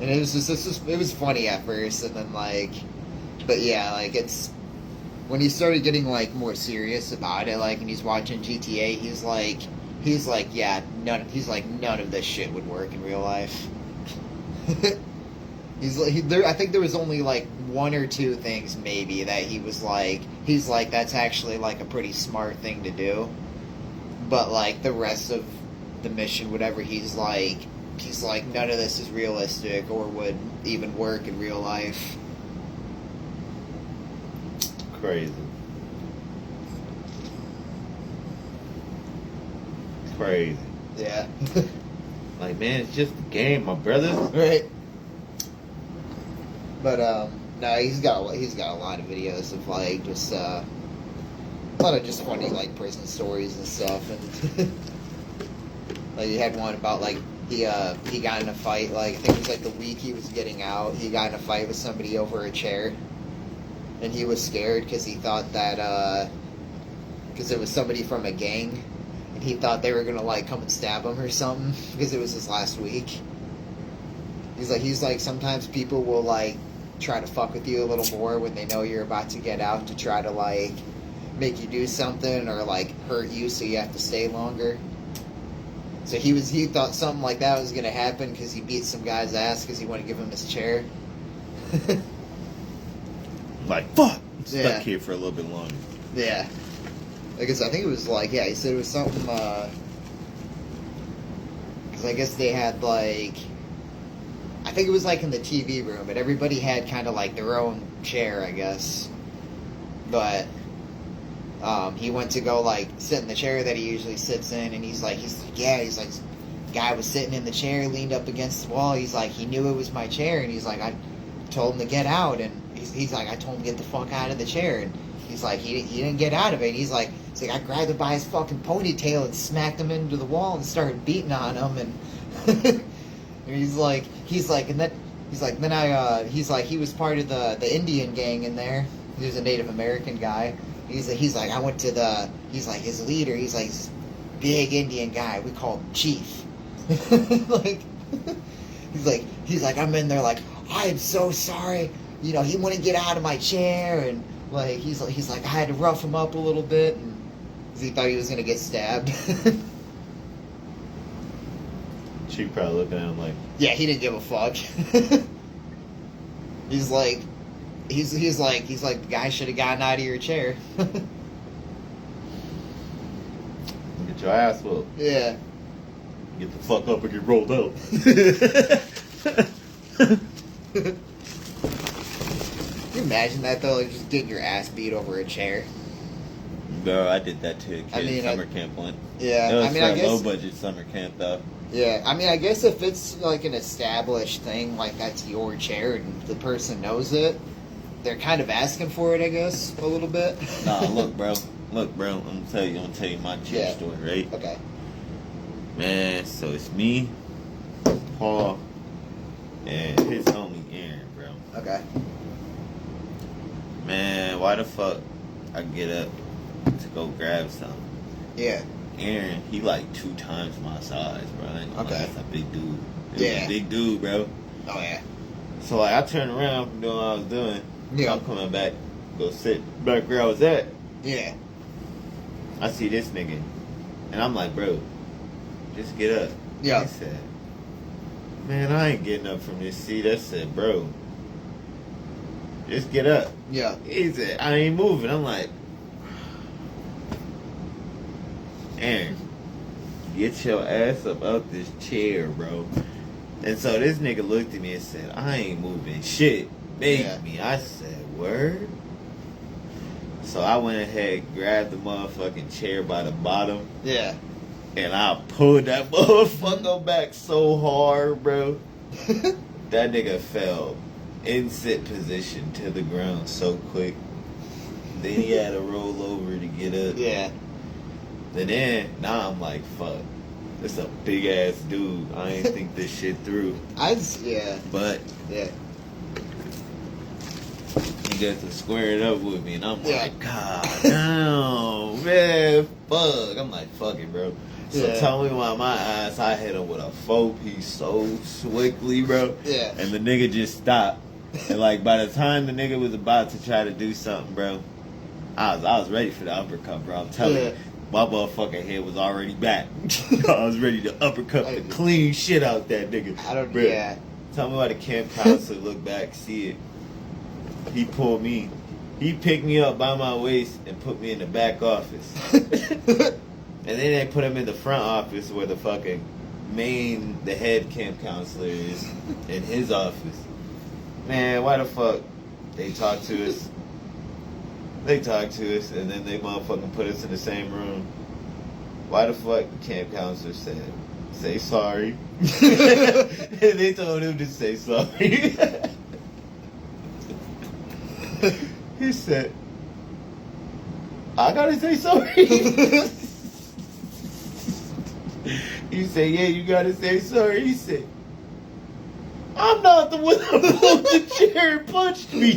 And it was funny at first, and then like, but yeah, like it's when he started getting like more serious about it, like, and he's watching GTA, he's like, yeah, none of this shit would work in real life. I think there was only like one or two things maybe that he's like, that's actually like a pretty smart thing to do, but like the rest of the mission, whatever, he's like, none of this is realistic or would even work in real life. Crazy. Crazy. Yeah. Like, man, it's just a game, my brother. Right. But no, he's got a lot of videos of like just a lot of just funny like prison stories and stuff, and like he had one about like he got in a fight, like I think it was like the week he was getting out, he got in a fight with somebody over a chair, and he was scared because he thought that because it was somebody from a gang, and he thought they were gonna like come and stab him or something because it was his last week. He's like sometimes people will like try to fuck with you a little more when they know you're about to get out, to try to like make you do something or like hurt you so you have to stay longer. So he thought something like that was gonna happen because he beat some guy's ass because he wanted to give him his chair. Like, fuck! I'm stuck Yeah. here for a little bit longer. Yeah. I guess I think it was like, yeah, he said it was something, because I guess they had like, I think it was like in the TV room, but everybody had kind of like their own chair, I guess. But he went to go like sit in the chair that he usually sits in, and he's like, guy was sitting in the chair, leaned up against the wall. He's like, he knew it was my chair, and he's like, I told him to get out, and he's like, I told him to get the fuck out of the chair, and he's like, he didn't get out of it. He's like, I grabbed him by his fucking ponytail and smacked him into the wall and started beating on him, and, and he's like, and then he's like, he was part of the Indian gang in there. He was a Native American guy. He's like, I went to he's like, his leader, he's like, this big Indian guy, we call him Chief. Like, he's like, I'm in there like, I am so sorry. You know, he wouldn't get out of my chair, and like, he's like, I had to rough him up a little bit, and he thought he was gonna get stabbed. She probably looking at him like, yeah, he didn't give a fuck. He's like, the guy should have gotten out of your chair. get your ass whooped. Yeah. Get the fuck up and get rolled out. Can you imagine that though? Like, just getting your ass beat over a chair. Bro, I did that to a kid I mean, summer camp once. Yeah, It was I mean, for I a guess. low budget summer camp though. Yeah, I mean, I guess if it's like an established thing, like that's your chair and the person knows it, they're kind of asking for it, I guess, a little bit. Nah, look, bro. I'm gonna tell you my chair Yeah. story, right? Okay. Man, so it's me, Paul, and his homie Aaron, bro. Okay. Man, why the fuck I get up to go grab something? Yeah. Aaron, he like 2 times my size, bro. I ain't gonna lie, Okay. That's a big dude. Yeah. A big dude, bro. Oh yeah. So like I turned around from doing what I was doing. Yeah. I'm coming back, go sit back where I was at. Yeah. I see this nigga, and I'm like, bro, just get up. Yeah. He said, man, I ain't getting up from this seat. I said, bro, just get up. Yeah. He said, I ain't moving. I'm like, Aaron, get your ass up out this chair, bro. And so this nigga looked at me and said, I ain't moving shit. Begged Yeah. me. I said, word? So I went ahead, grabbed the motherfucking chair by the bottom, Yeah. and I pulled that motherfucker back so hard, bro. That nigga fell in sit position to the ground so quick. Then he had to roll over to get up. Yeah. And then, now I'm like, fuck. This a big ass dude. I ain't think this shit through. Yeah. But Yeah. he got to squaring up with me, and I'm Yeah. like, God damn, man, fuck. I'm like, fuck it, bro. So Yeah. tell me why my ass, I hit him with a 4-piece so swiftly, bro. Yeah. And the nigga just stopped. And like by the time the nigga was about to try to do something, bro, I was ready for the uppercut, bro. I'm telling Yeah. you. My motherfucking head was already back. I was ready to uppercut the clean shit out that nigga. I don't. Bro, Yeah. tell me why the camp counselor looked back, see it. He pulled me. He picked me up by my waist and put me in the back office. And then they put him in the front office where the fucking the head camp counselor is in his office. Man, why the fuck they talk to us? They talked to us and then they motherfucking put us in the same room. Why the fuck the camp counselor said, say sorry. And they told him to say sorry. He said, I gotta say sorry. He said, yeah, you gotta say sorry. He said, I'm not the one that broke the chair and punched me.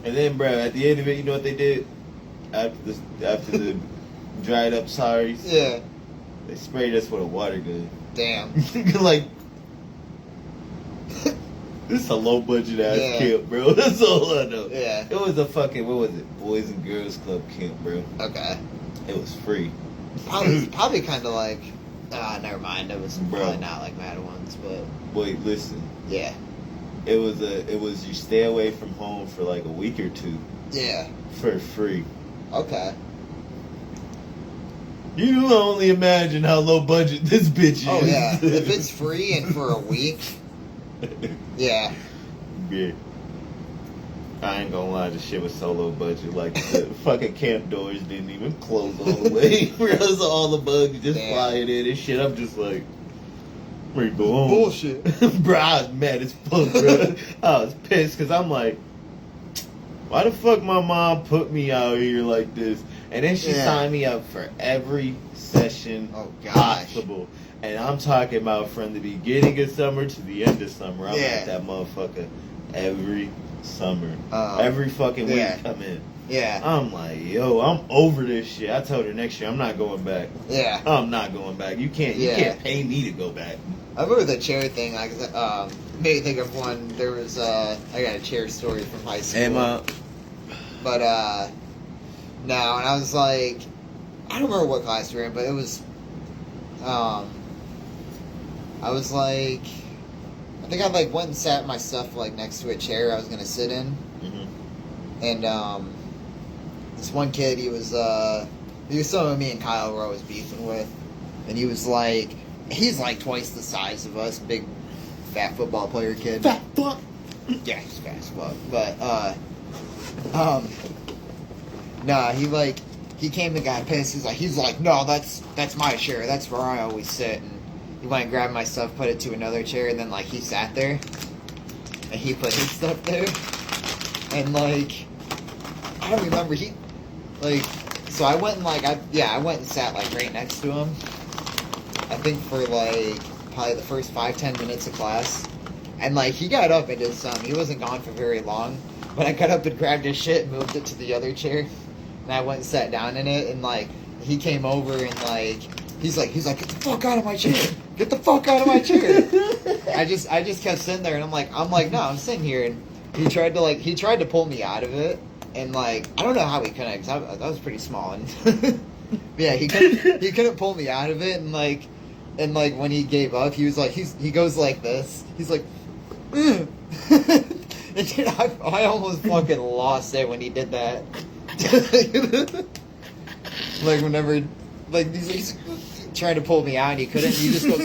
And then, bro, at the end of it, you know what they did? After the dried up sorries, Yeah. they sprayed us with a water gun. Damn. Like, this is a low budget ass Yeah. camp, bro. That's all I know. Yeah. It was a fucking, what was it? Boys and Girls Club camp, bro. Okay. It was free. Probably kind of like. Never mind. It was Bro. probably not like Mad Ones, but Wait, listen. yeah. It was you stay away from home for like a week or 2 Yeah. for free. Okay. You only imagine how low budget this bitch is. Oh yeah. If it's free and for a week. Yeah. Yeah. I ain't gonna lie, this shit was so low budget. Like, the fucking camp doors didn't even close all the way. Because all the bugs just flying in and shit. I'm just like, ready to go home. Bullshit. Bro, I was mad as fuck, bro. I was pissed because I'm like, why the fuck my mom put me out here like this? And then she signed me up for every session possible. And I'm talking about from the beginning of summer to the end of summer. I'm at that motherfucker every summer. Every fucking week come in. Yeah. I'm like, yo, I'm over this shit. I told her next year I'm not going back. Yeah. I'm not going back. You can't pay me to go back. I remember the chair thing, like, made me think of one. There was, I got a chair story from high school. Hey, Ma. But, no, and I was like, I don't remember what class we were in, but it was, I was like, I think I like went and sat my stuff like next to a chair I was gonna sit in, and this one kid, he was someone me and Kyle were always beefing with, and he's like twice the size of us, big fat football player kid. Fat fuck. Yeah, he's fat as fuck, but nah, he came and got pissed. He's like, no, that's my chair. That's where I always sit. And he went and grabbed my stuff, put it to another chair, and then like he sat there, and he put his stuff there, and like I don't remember so I went and I went and sat like right next to him. I think for like probably the first 5-10 minutes of class, and like he got up and did some. He wasn't gone for very long, but I got up and grabbed his shit and moved it to the other chair. And I went and sat down in it, and like he came over and like he's like get the fuck out of my chair, get the fuck out of my chair. I just kept sitting there, and I'm like no, I'm sitting here, and he tried to pull me out of it, and like I don't know how he couldn't, because I was pretty small, and yeah, he couldn't pull me out of it, and like when he gave up, he was like he goes like this, he's like, and dude, I almost fucking lost it when he did that. Like whenever, like he's trying to pull me out and he couldn't. He just goes.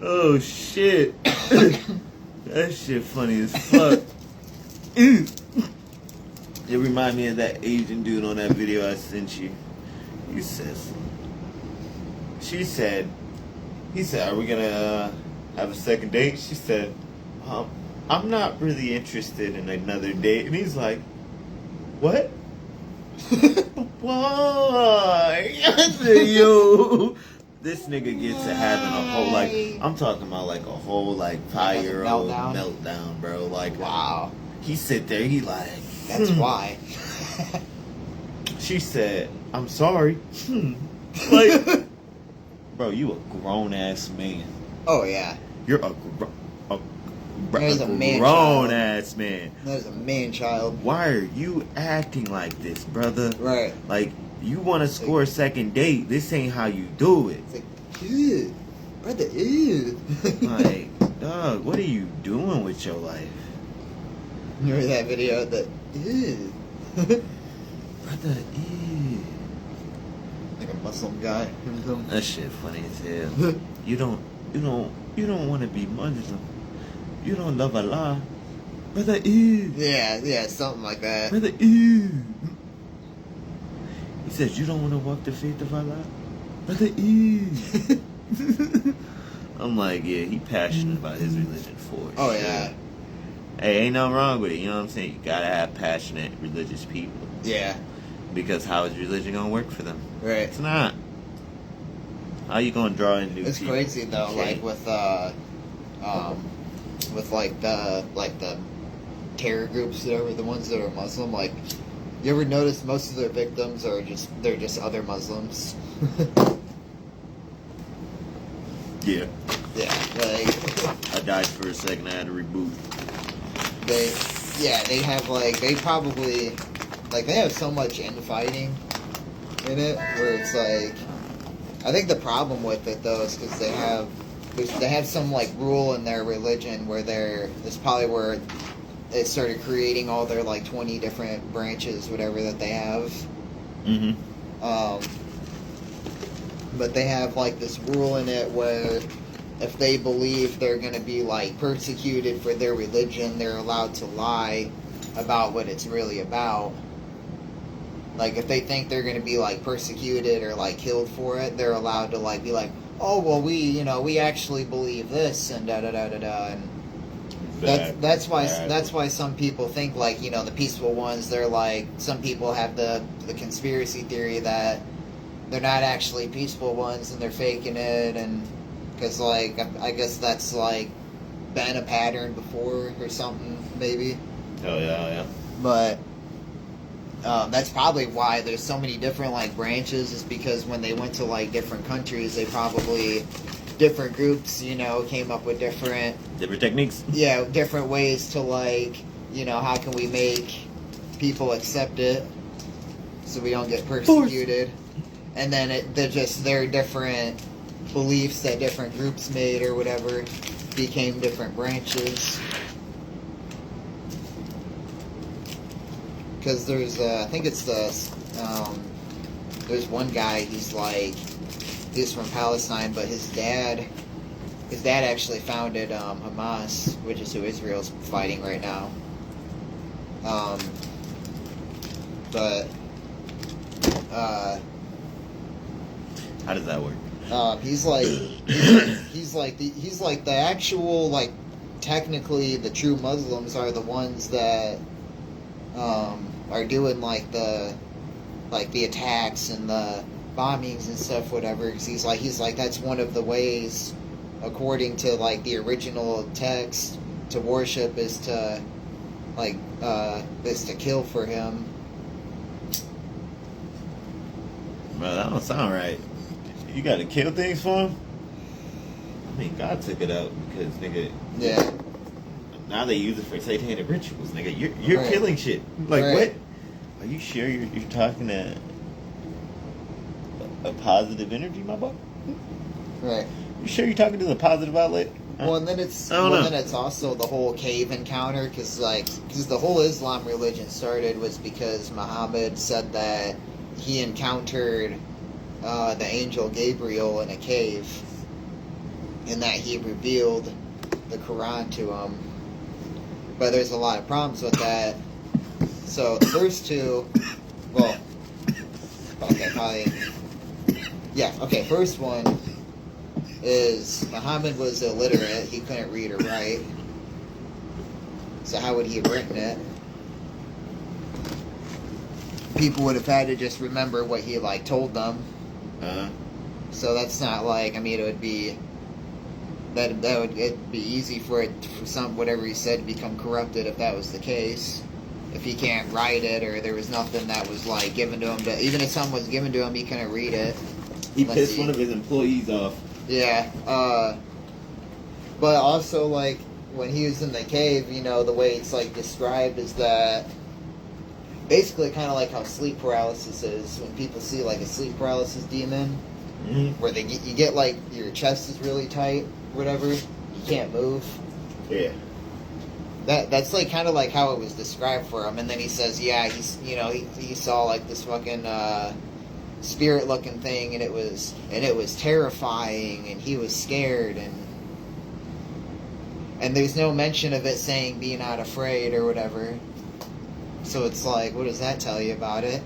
Oh shit! That shit funny as fuck. It reminded me of that Asian dude on that video I sent you. He says, he said, are we gonna have a second date? She said, I'm not really interested in another date. And he's like, what? Why? I said, yo, this nigga gets to having a whole, like, I'm talking about like a whole like 5-year-old meltdown, bro. Like, wow. He sit there, he like, that's why. She said, I'm sorry. Like, bro, you a grown ass man. Oh yeah. You're a grown ass man. That is a man child. Why are you acting like this, brother? Right. Like, you want to score a second date. This ain't how you do it. It's like, ew. Brother, ew. Like, dog, what are you doing with your life? Remember that video of the ew. Brother, ew. Like a Muslim guy. That shit funny as hell. You don't want to be Muslim. You don't love Allah. Brother, ew. Yeah, something like that. Brother, ew. He says, you don't want to walk the faith of Allah? Brother, ew. I'm like, yeah, he passionate about his religion for sure. Oh, yeah. Hey, ain't nothing wrong with it, you know what I'm saying? You gotta have passionate religious people. Yeah. Because how is religion gonna work for them? Right. It's not. How you gonna draw in new It's people? crazy though, like with the terror groups that are the ones that are Muslim, like you ever notice most of their victims are just other Muslims? Yeah. Yeah, like I died for a second, I had to reboot. they have so much infighting in it where it's like, I think the problem with it though is because they have some like rule in their religion where it's probably where they started creating all their like 20 different branches, whatever that they have. Mm-hmm. But they have like this rule in it where if they believe they're going to be like persecuted for their religion, they're allowed to lie about what it's really about. Like if they think they're going to be like persecuted or like killed for it, they're allowed to like be like, oh well, we actually believe this and da da da da da. And that's why some people think like the peaceful ones, they're like, some people have the conspiracy theory that they're not actually peaceful ones and they're faking it, and because like I guess that's like been a pattern before or something maybe. Oh yeah. But that's probably why there's so many different like branches, is because when they went to like different countries, they probably different groups came up with different techniques. Yeah, different ways to like how can we make people accept it so we don't get persecuted. And then their different beliefs that different groups made or whatever became different branches. Because there's, I think it's there's one guy, he's from Palestine, but his dad actually founded Hamas, which is who Israel's fighting right now. How does that work? He's like the actual, like, technically the true Muslims are the ones that are doing like the attacks and the bombings and stuff, whatever. 'Cause he's like that's one of the ways, according to like the original text, to worship is to kill for him. Bro, that don't sound right. You gotta kill things for him? I mean, God took it out because, nigga... Yeah. Now they use it for satanic rituals, nigga. You're Right. killing shit. Like, Right. what? Are you sure you're talking to a positive energy, my boy? Right. You sure you're talking to the positive outlet? Well, and then it's also the whole cave encounter, because the whole Islam religion started was because Muhammad said that he encountered the angel Gabriel in a cave, and that he revealed the Quran to him. But there's a lot of problems with that. So the first two, well, okay, probably, yeah, okay. First one is Muhammad was illiterate; he couldn't read or write. So how would he have written it? People would have had to just remember what he like told them. So that's not like, I mean, it would be it'd be easy for whatever he said to become corrupted if that was the case. If he can't write it, or there was nothing that was like given to him, even if something was given to him, he couldn't read it. He pissed one of his employees off. Yeah. But also, like, when he was in the cave, the way it's like described is that basically kind of like how sleep paralysis is. When people see like a sleep paralysis demon, where you get like your chest is really tight, whatever, you can't move. Yeah. That's like kind of like how it was described for him. And then he says, yeah, he saw like this fucking spirit looking thing, and it was terrifying, and he was scared, and there's no mention of it saying be not afraid or whatever. So it's like, what does that tell you about it?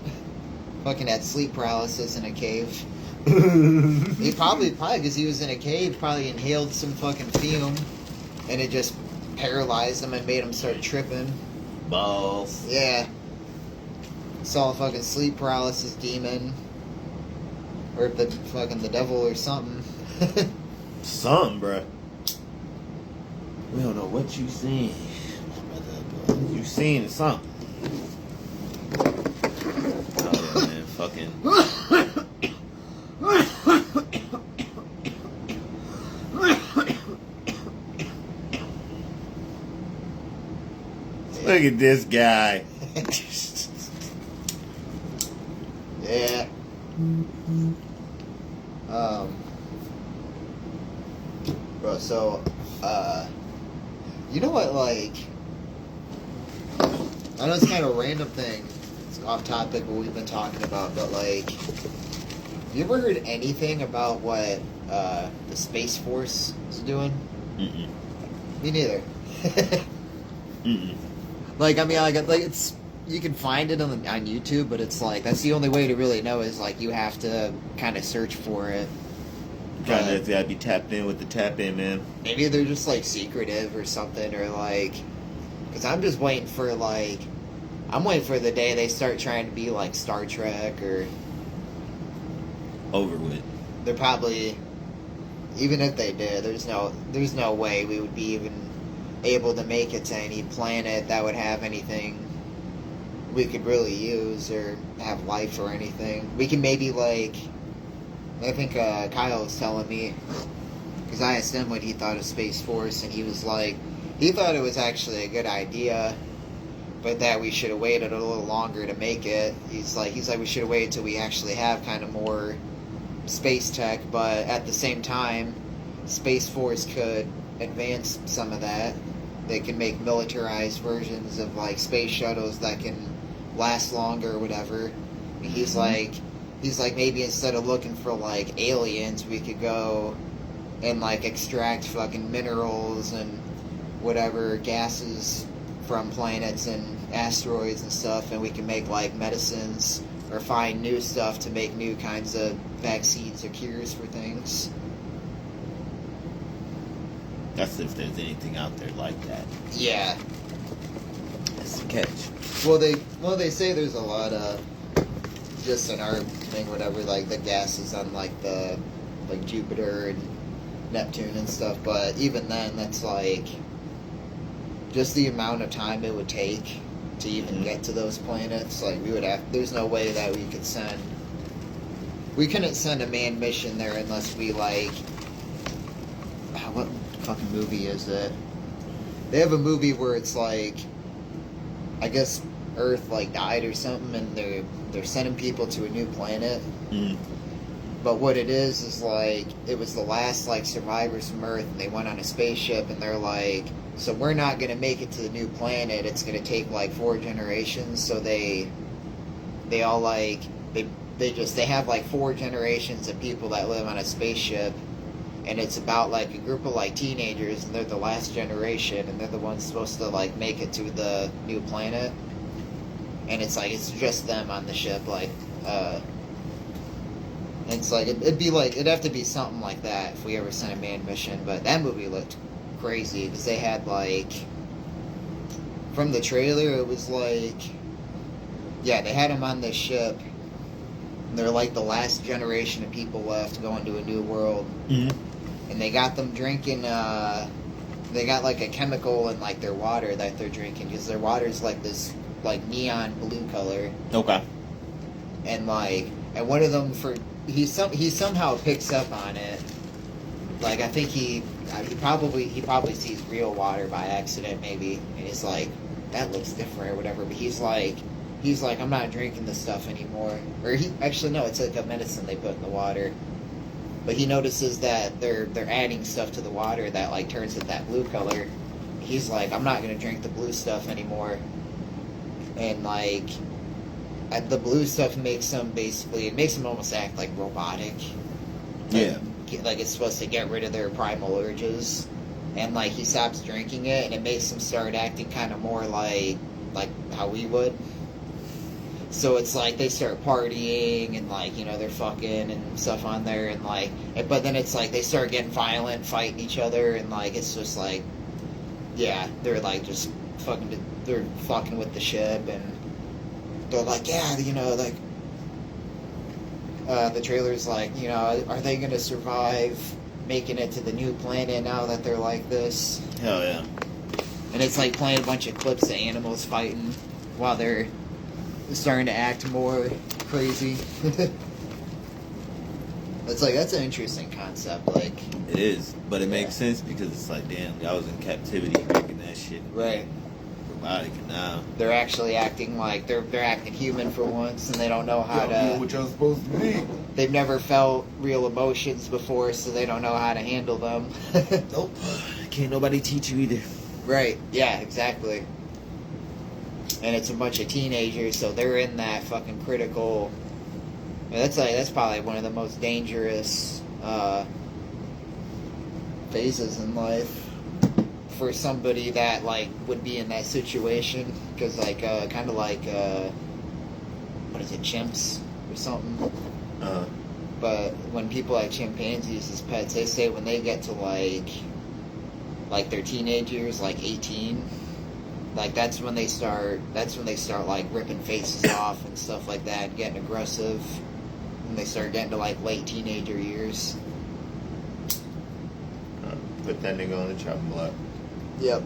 Fucking had sleep paralysis in a cave. He probably because he was in a cave, probably inhaled some fucking fume, and it just paralyzed him and made him start tripping. Balls. Yeah. Saw a fucking sleep paralysis demon, or the devil or something. Something, bruh. We don't know what you seen. You seen something. Oh yeah, man, fucking. Look at this guy. Yeah. Bro, so, you know what, like, I know it's kind of a random thing, it's off topic what we've been talking about, but, like, have you ever heard anything about what the Space Force is doing? Mm-mm. Me neither. Mm-mm. Like, I mean, like it's you can find it on YouTube, but it's like that's the only way to really know is like you have to kind of search for it. Kind But of gotta be tapped in with the tap in, man. maybe they're just like secretive or something, or like, because I'm just waiting for like, I'm waiting for the day they start trying to be like Star Trek, or Over with. they're probably, even if they did, there's no way we would be even able to make it to any planet that would have anything we could really use or have life or anything. We can maybe like, I think Kyle was telling me, because I asked him what he thought of Space Force, and he was like, he thought it was actually a good idea, but that we should have waited a little longer to make it. He's like we should have waited till we actually have kind of more space tech, but at the same time, Space Force could advance some of that. They can make militarized versions of like space shuttles that can last longer or whatever. And he's like maybe instead of looking for like aliens, we could go and like extract fucking minerals and whatever gases from planets and asteroids and stuff, and we can make like medicines or find new stuff to make new kinds of vaccines or cures for things. That's if there's anything out there like that. Yeah. That's the catch. Well, they say there's a lot of just in our thing, whatever, like the gases on like the like Jupiter and Neptune and stuff. But even then, that's like just the amount of time it would take to even get to those planets. Like we would have. There's no way that we could send. We couldn't send a manned mission there unless we like. What fucking movie is it? They have a movie where it's like, I guess Earth like died or something, and they're sending people to a new planet. Mm. But what it is like it was the last like survivors from Earth, and they went on a spaceship, and they're like, so we're not gonna make it to the new planet. It's gonna take like 4 generations. So they all like they have like 4 generations of people that live on a spaceship. And it's about like a group of like teenagers, and they're the last generation, and they're the ones supposed to like make it to the new planet. And it's like it's just them on the ship, like and it's like it'd have to be something like that if we ever sent a manned mission. But that movie looked crazy because they had like, from the trailer it was like, yeah, they had them on this ship. And they're like the last generation of people left going to a new world. Mm-hmm. And they got them drinking, they got like a chemical in like their water that they're drinking, because their water's like this like neon blue color. Okay. And like, and one of them he somehow picks up on it. Like I think he probably sees real water by accident maybe, and he's like, that looks different or whatever. But he's like, I'm not drinking this stuff anymore. Or it's like a medicine they put in the water. But he notices that they're adding stuff to the water that like turns it that blue color. He's like, I'm not gonna drink the blue stuff anymore. And like, the blue stuff makes him almost act like robotic. Yeah. Like it's supposed to get rid of their primal urges. And like he stops drinking it, and it makes them start acting kind of more like how we would. So it's like they start partying and like, you know, they're fucking and stuff on there, and like, but then it's like they start getting violent, fighting each other, and like it's just like, yeah, they're like just they're fucking with the ship, and they're like, yeah, you know, like the trailer's like, you know, are they gonna survive making it to the new planet now that they're like this? Hell yeah. And it's like playing a bunch of clips of animals fighting while they're starting to act more crazy. That's an interesting concept. Like, It is, but it makes sense because it's like, damn, I was in captivity making that shit. right? Robotic, and now They're actually acting like they're acting human for once, and they don't know how Y'all to. what y'all supposed to be. They've never felt real emotions before, so they don't know how to handle them. nope, can't nobody teach you either. Right? Yeah, exactly. And it's a bunch of teenagers, so they're in that fucking critical. That's probably one of the most dangerous phases in life for somebody that like would be in that situation, because like kind of like what is it, chimps or something. But when people have chimpanzees as pets, they say when they get to like their teenage years, like 18, like that's when they start like ripping faces off and stuff like that, and getting aggressive. And they start getting to like late teenager years. Put that nigga on the chopping block. Yep.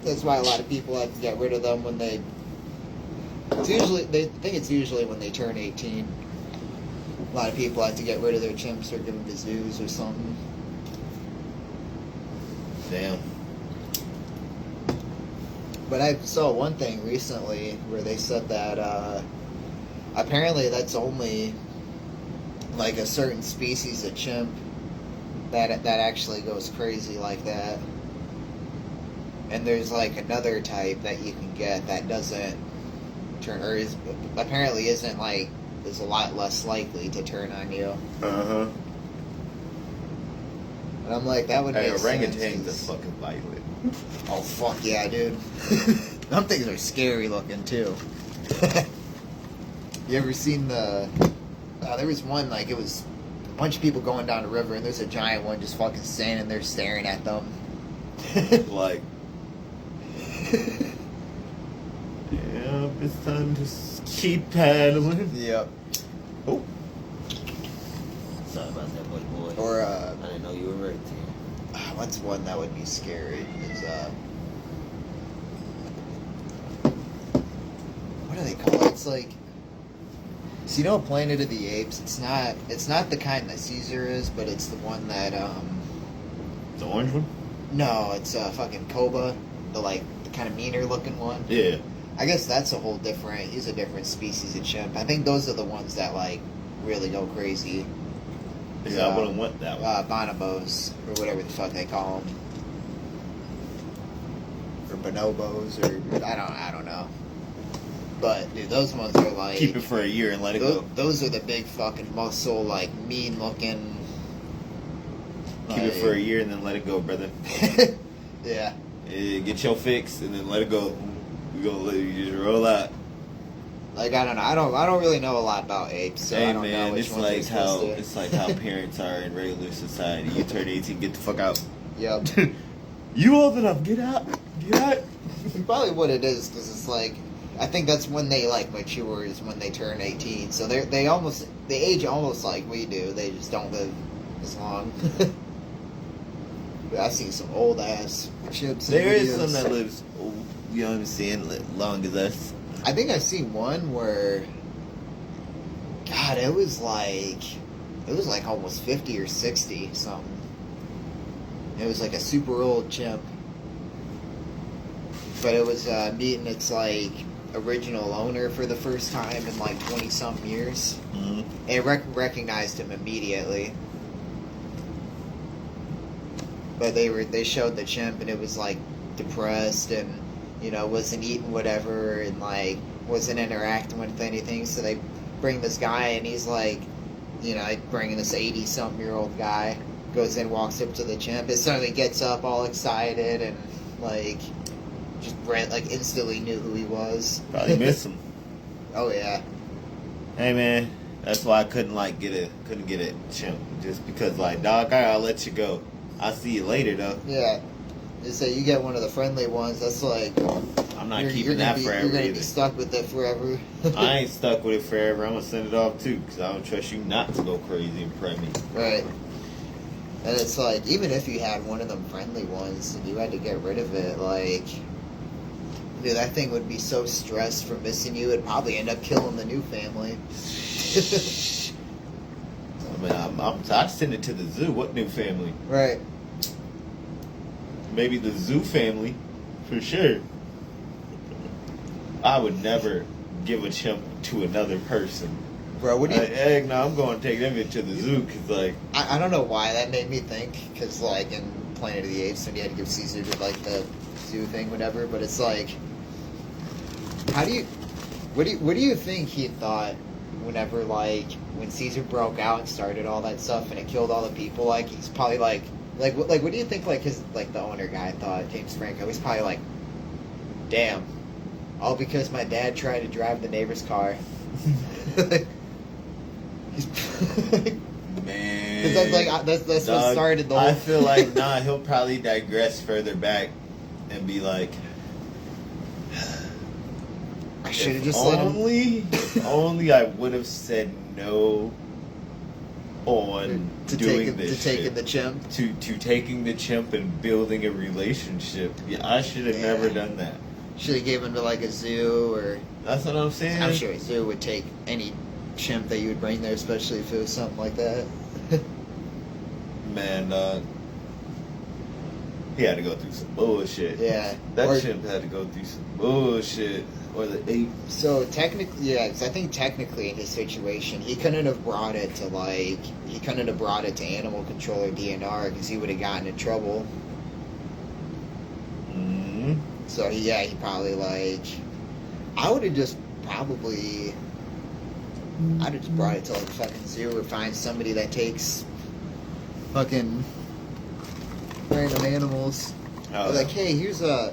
That's why a lot of people have to get rid of them when they think it's usually when they turn 18. A lot of people have to get rid of their chimps or give them to zoos or something. Damn. But I saw one thing recently where they said that apparently that's only like a certain species of chimp that actually goes crazy like that. And there's like another type that you can get that doesn't turn, or is apparently isn't like, is a lot less likely to turn on you. Uh-huh. And I'm like, that would make orangutans sense. are fucking violent. Oh fuck yeah, dude. Them things are scary looking too. You ever seen the? There was one, like it was a bunch of people going down the river, and there's a giant one just fucking standing there staring at them. Like, yeah, it's time to keep paddling. Yep. Oh, Sorry about that, boy. Or I didn't know you were right there. what's one that would be scary? Is what do they call it? It's like, so you know Planet of the Apes? It's not the kind that Caesar is, but it's the one that the orange one? no, it's fucking Koba, the kind of meaner looking one. Yeah. I guess that's a whole different. He's a different species of chimp. I think those are the ones that like really go crazy. Yeah, I wouldn't want that one. Bonobos or whatever the fuck they call them, or bonobos, or I don't know. But dude, those ones are like, Keep it for a year and let it go. those are the big fucking muscle, like mean looking. Keep it for a year and then let it go, brother. Yeah. Get your fix and then let it go. We gonna let you just roll out. Like I don't know. I don't really know a lot about apes, so Hey I don't know man, which it's ones like are supposed to. it's like how parents are in regular society. You turn 18, get the fuck out. Yep. You old enough, get out, get out. Probably what it is, because it's like, I think that's when they like mature, is when they turn 18. So they age almost like we do. They just don't live as long. I've seen some old ass chips. There is videos. some that lives, you know what I'm saying, long as us. I think I've seen one where, God, it was like almost 50 or 60 something. It was like a super old chimp, but it was meeting its like original owner for the first time in like 20 something years. Mm-hmm. And it recognized him immediately. But they showed the chimp, and it was like depressed and, you know, wasn't eating whatever, and like wasn't interacting with anything. So they bring this guy, and he's like, you know, bringing this 80-something-year-old guy, goes in, walks up to the chimp. It suddenly gets up all excited and like just like instantly knew who he was. Probably miss him. Oh yeah. Hey man, that's why I couldn't get a chimp, just because like, dog, I'll let you go. I'll see you later though. Yeah. They say you get one of the friendly ones, that's like, I'm not you're keeping gonna that be, forever you're gonna either. be stuck with it forever. I ain't stuck with it forever. I'm gonna send it off too, because I don't trust you not to go crazy and prep me. Right. And it's like, even if you had one of them friendly ones and you had to get rid of it, like, dude, that thing would be so stressed from missing you, it'd probably end up killing the new family. I mean, I'd send it to the zoo. What new family? Right. Maybe the zoo family, for sure. I would never give a chimp to another person. Bro, what do you... Heck no, I'm going to take them to the zoo, because, like... I don't know why that made me think, because, like, in Planet of the Apes, when you had to give Caesar to, like, the zoo thing, whatever, but it's like... What do you think he thought whenever like when Caesar broke out and started all that stuff and it killed all the people, like he's probably like what do you think like his like the owner guy thought, James Franco? He's probably like, damn, all because my dad tried to drive the neighbor's car. He's Man, 'cause that's like that's what dog, started the whole. I feel like he'll probably digress further back and be like, I should have if just let him. if only I would have said no on To doing taking this to taking shit. the chimp. To taking the chimp and building a relationship. Yeah, I should have never done that. Should have gave him to like a zoo, or That's what I'm saying. I'm sure a zoo would take any chimp that you would bring there, especially if it was something like that. Man, he had to go through some bullshit. Yeah. That Or- chimp had to go through some bullshit. Or the ape. So technically, yeah, because I think technically in his situation, he couldn't have brought it to animal control or DNR because he would have gotten in trouble. Mm-hmm. So he probably like, I would have just probably, I'd have just brought it to like a fucking zoo or find somebody that takes fucking random animals. Oh, Like, hey, here's a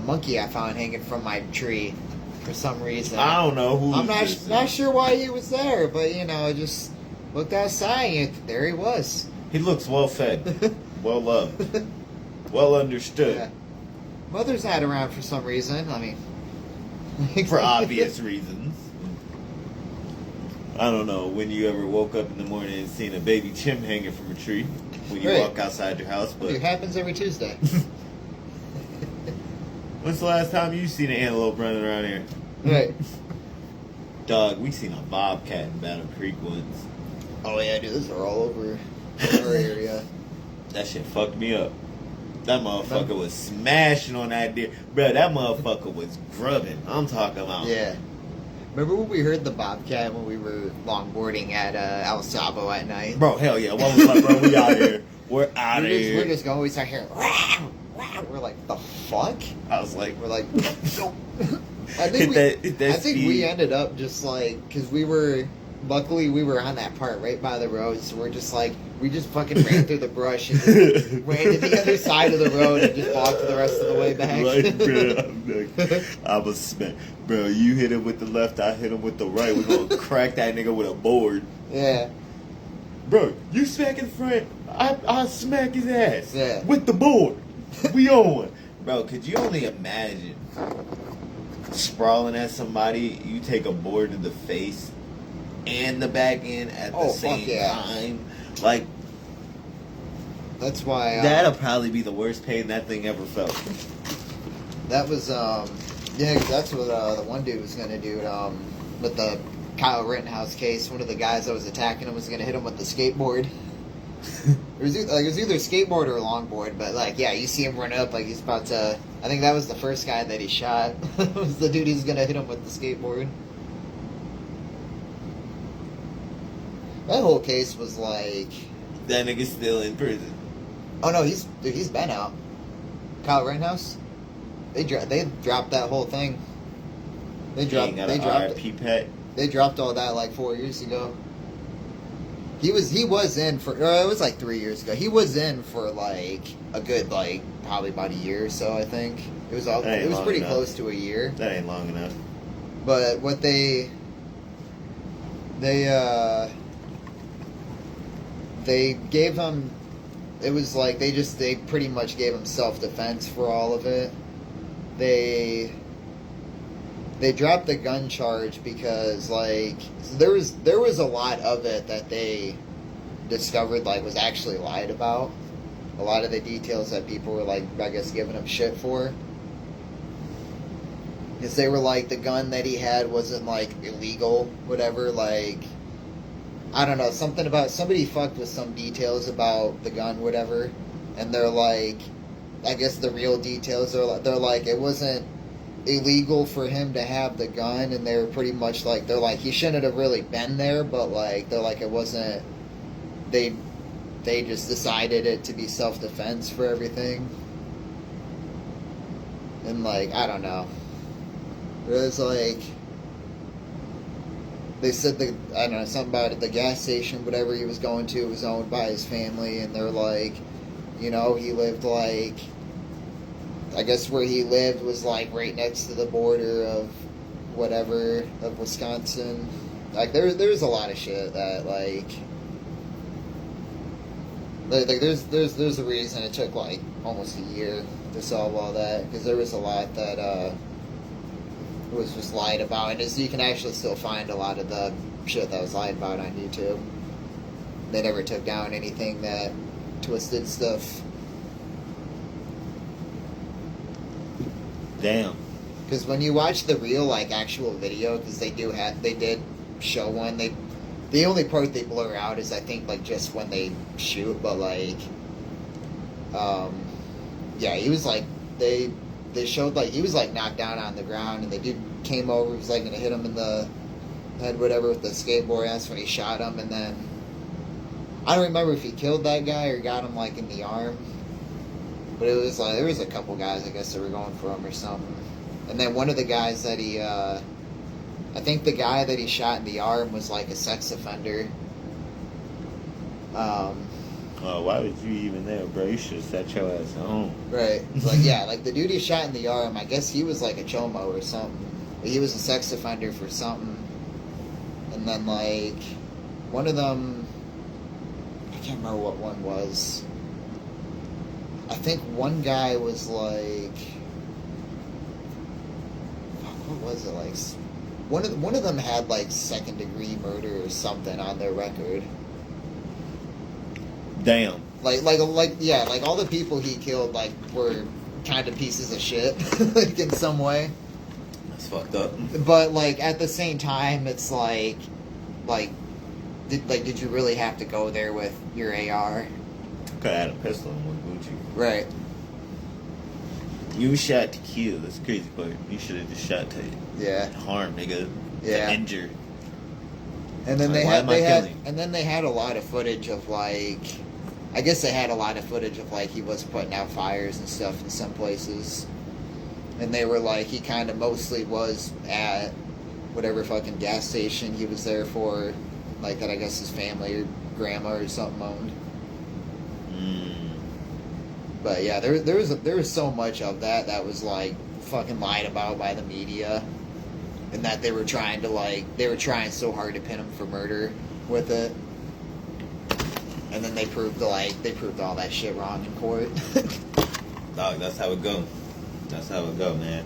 monkey I found hanging from my tree for some reason. I don't know who. I'm not sure why he was there, but I just looked outside and there he was. He looks well fed, well loved, well understood. Yeah. Mother's not around for some reason. I mean, For obvious reasons. I don't know when you ever woke up in the morning and seen a baby chimp hanging from a tree when you Right. walk outside your house, but It happens every Tuesday. when's the last time you seen an antelope running around here? Right. Dog, we seen a bobcat in Battle Creek once. Oh yeah, dude, those are all over our area. That shit fucked me up. That motherfucker was smashing on that deer. Bro, that motherfucker was grubbing. I'm talking about. Yeah. Remember when we heard the bobcat when we were longboarding at El Sabo at night? Bro, hell yeah. What was like, bro, we out here. We're out of We're here. just going. We start hearing. Wow, wow. We're like, the fuck? I was like, We're like, I hit think that I think speed. we ended up just like, because luckily we were on that part right by the road, so we're just like, we just fucking ran through the brush and just ran to the other side of the road and just walked the rest of the way back. Like, bro, I'm a smack. Bro, you hit him with the left, I hit him with the right. We're gonna crack that nigga with a board. Yeah. Bro, you smack in front, I smack his ass. Yeah. With the board. We on. Bro, could you only imagine sprawling at somebody, you take a board to the face and the back end at the Oh, fuck same yeah. time? Like, That's why. that'll probably be the worst pain that thing ever felt. That was, yeah, 'cause that's what the one dude was going to do with the Kyle Rittenhouse case. One of the guys that was attacking him was going to hit him with the skateboard. It was either skateboard or longboard, but like, yeah, you see him run up like he's about to. I think that was the first guy that he shot. Was the dude who's going to hit him with the skateboard. That whole case was like, That nigga's still in prison. oh no, he's been out. Kyle Rittenhouse, they dropped that whole thing. They dropped RIP pet. They dropped all that like 4 years ago. He was in for it was like 3 years ago. He was in for like a good like probably about a year or so. I think it was all That ain't it was long pretty enough. close to a year. That ain't long enough. But what they gave him, it was like they pretty much gave him self-defense for all of it. They dropped the gun charge because like there was a lot of it that they discovered like was actually lied about. A lot of the details that people were like, I guess, giving him shit for. Because they were like, the gun that he had wasn't like illegal, whatever, like, I don't know, somebody fucked with some details about the gun, whatever, and they're like, I guess the real details are like, they're like, it wasn't illegal for him to have the gun, and they were pretty much like, they're like, he shouldn't have really been there, but like, they're like, it wasn't, they just decided it to be self-defense for everything. And like, I don't know. It was like, they said that, I don't know, something about it, the gas station, whatever he was going to, was owned by his family, and they're like, you know, he lived like, I guess where he lived was like right next to the border of whatever, of Wisconsin. Like there's a lot of shit that like there's a reason it took like almost a year to solve all that, because there was a lot that was just lied about, and as you can actually still find a lot of the shit that was lied about on YouTube. They never took down anything that twisted stuff. Damn. Because when you watch the real like actual video, because they did show one. The only part they blur out is I think like just when they shoot, but like, yeah, he was like they showed like he was like knocked down on the ground, and the dude came over, was like gonna hit him in the head, whatever, with the skateboard. That's when he shot him, and then I don't remember if he killed that guy or got him like in the arm, but it was like there was a couple guys I guess that were going for him or something, and then one of the guys that he I think the guy that he shot in the arm was like a sex offender. Why was you even there, bro? You should have sat your ass home. Right. It's like, yeah, like the dude he shot in the arm, I guess he was like a chomo or something. But he was a sex offender for something. And then like one of them, I can't remember what one was. I think one guy was like, what was it, like one of them had like second degree murder or something on their record. Damn. Like yeah, like all the people he killed like were kind of pieces of shit, like in some way. That's fucked up. But like at the same time, it's like did you really have to go there with your AR? Could have had a pistol and went Gucci. Right. You shot to kill. That's the crazy part. You should have just shot to Yeah. harm, nigga. Yeah. To injure. And then Like, they had a lot of footage of like, I guess they had a lot of footage of like he was putting out fires and stuff in some places, and they were like he kind of mostly was at whatever fucking gas station he was there for, like that I guess his family or grandma or something owned. But yeah, there was so much of that was like fucking lied about by the media, and that they were trying so hard to pin him for murder with it, and then they proved all that shit wrong in court. Dog, that's how it go. That's how it go, man.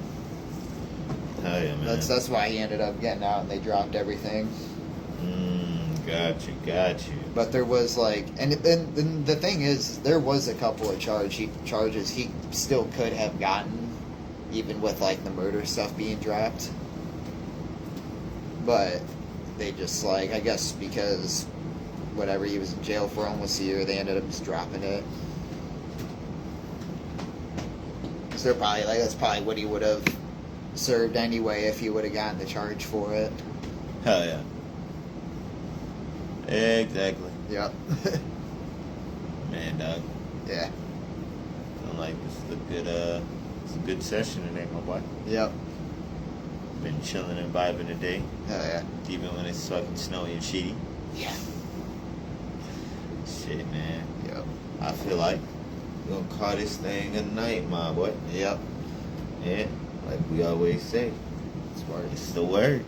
Hell yeah, man. That's why he ended up getting out, and they dropped everything. Got you. But there was like, and the thing is, there was a couple of charges he still could have gotten, even with like the murder stuff being dropped. But they just like, I guess because whatever, he was in jail for almost a year, they ended up just dropping it. So they're probably like, that's probably what he would have served anyway if he would have gotten the charge for it. Hell yeah. Exactly. Yep. Man, dog. Yeah. I'm like, this is it's a good session today, my boy. Yep. Been chilling and vibing today, Hell yeah. even when it's fucking snowy and shitty. Yeah. Shit, man. Yep. I feel like we're gonna call this thing a night, my boy. Yep. Yeah, like we always say, Smart. it's the word.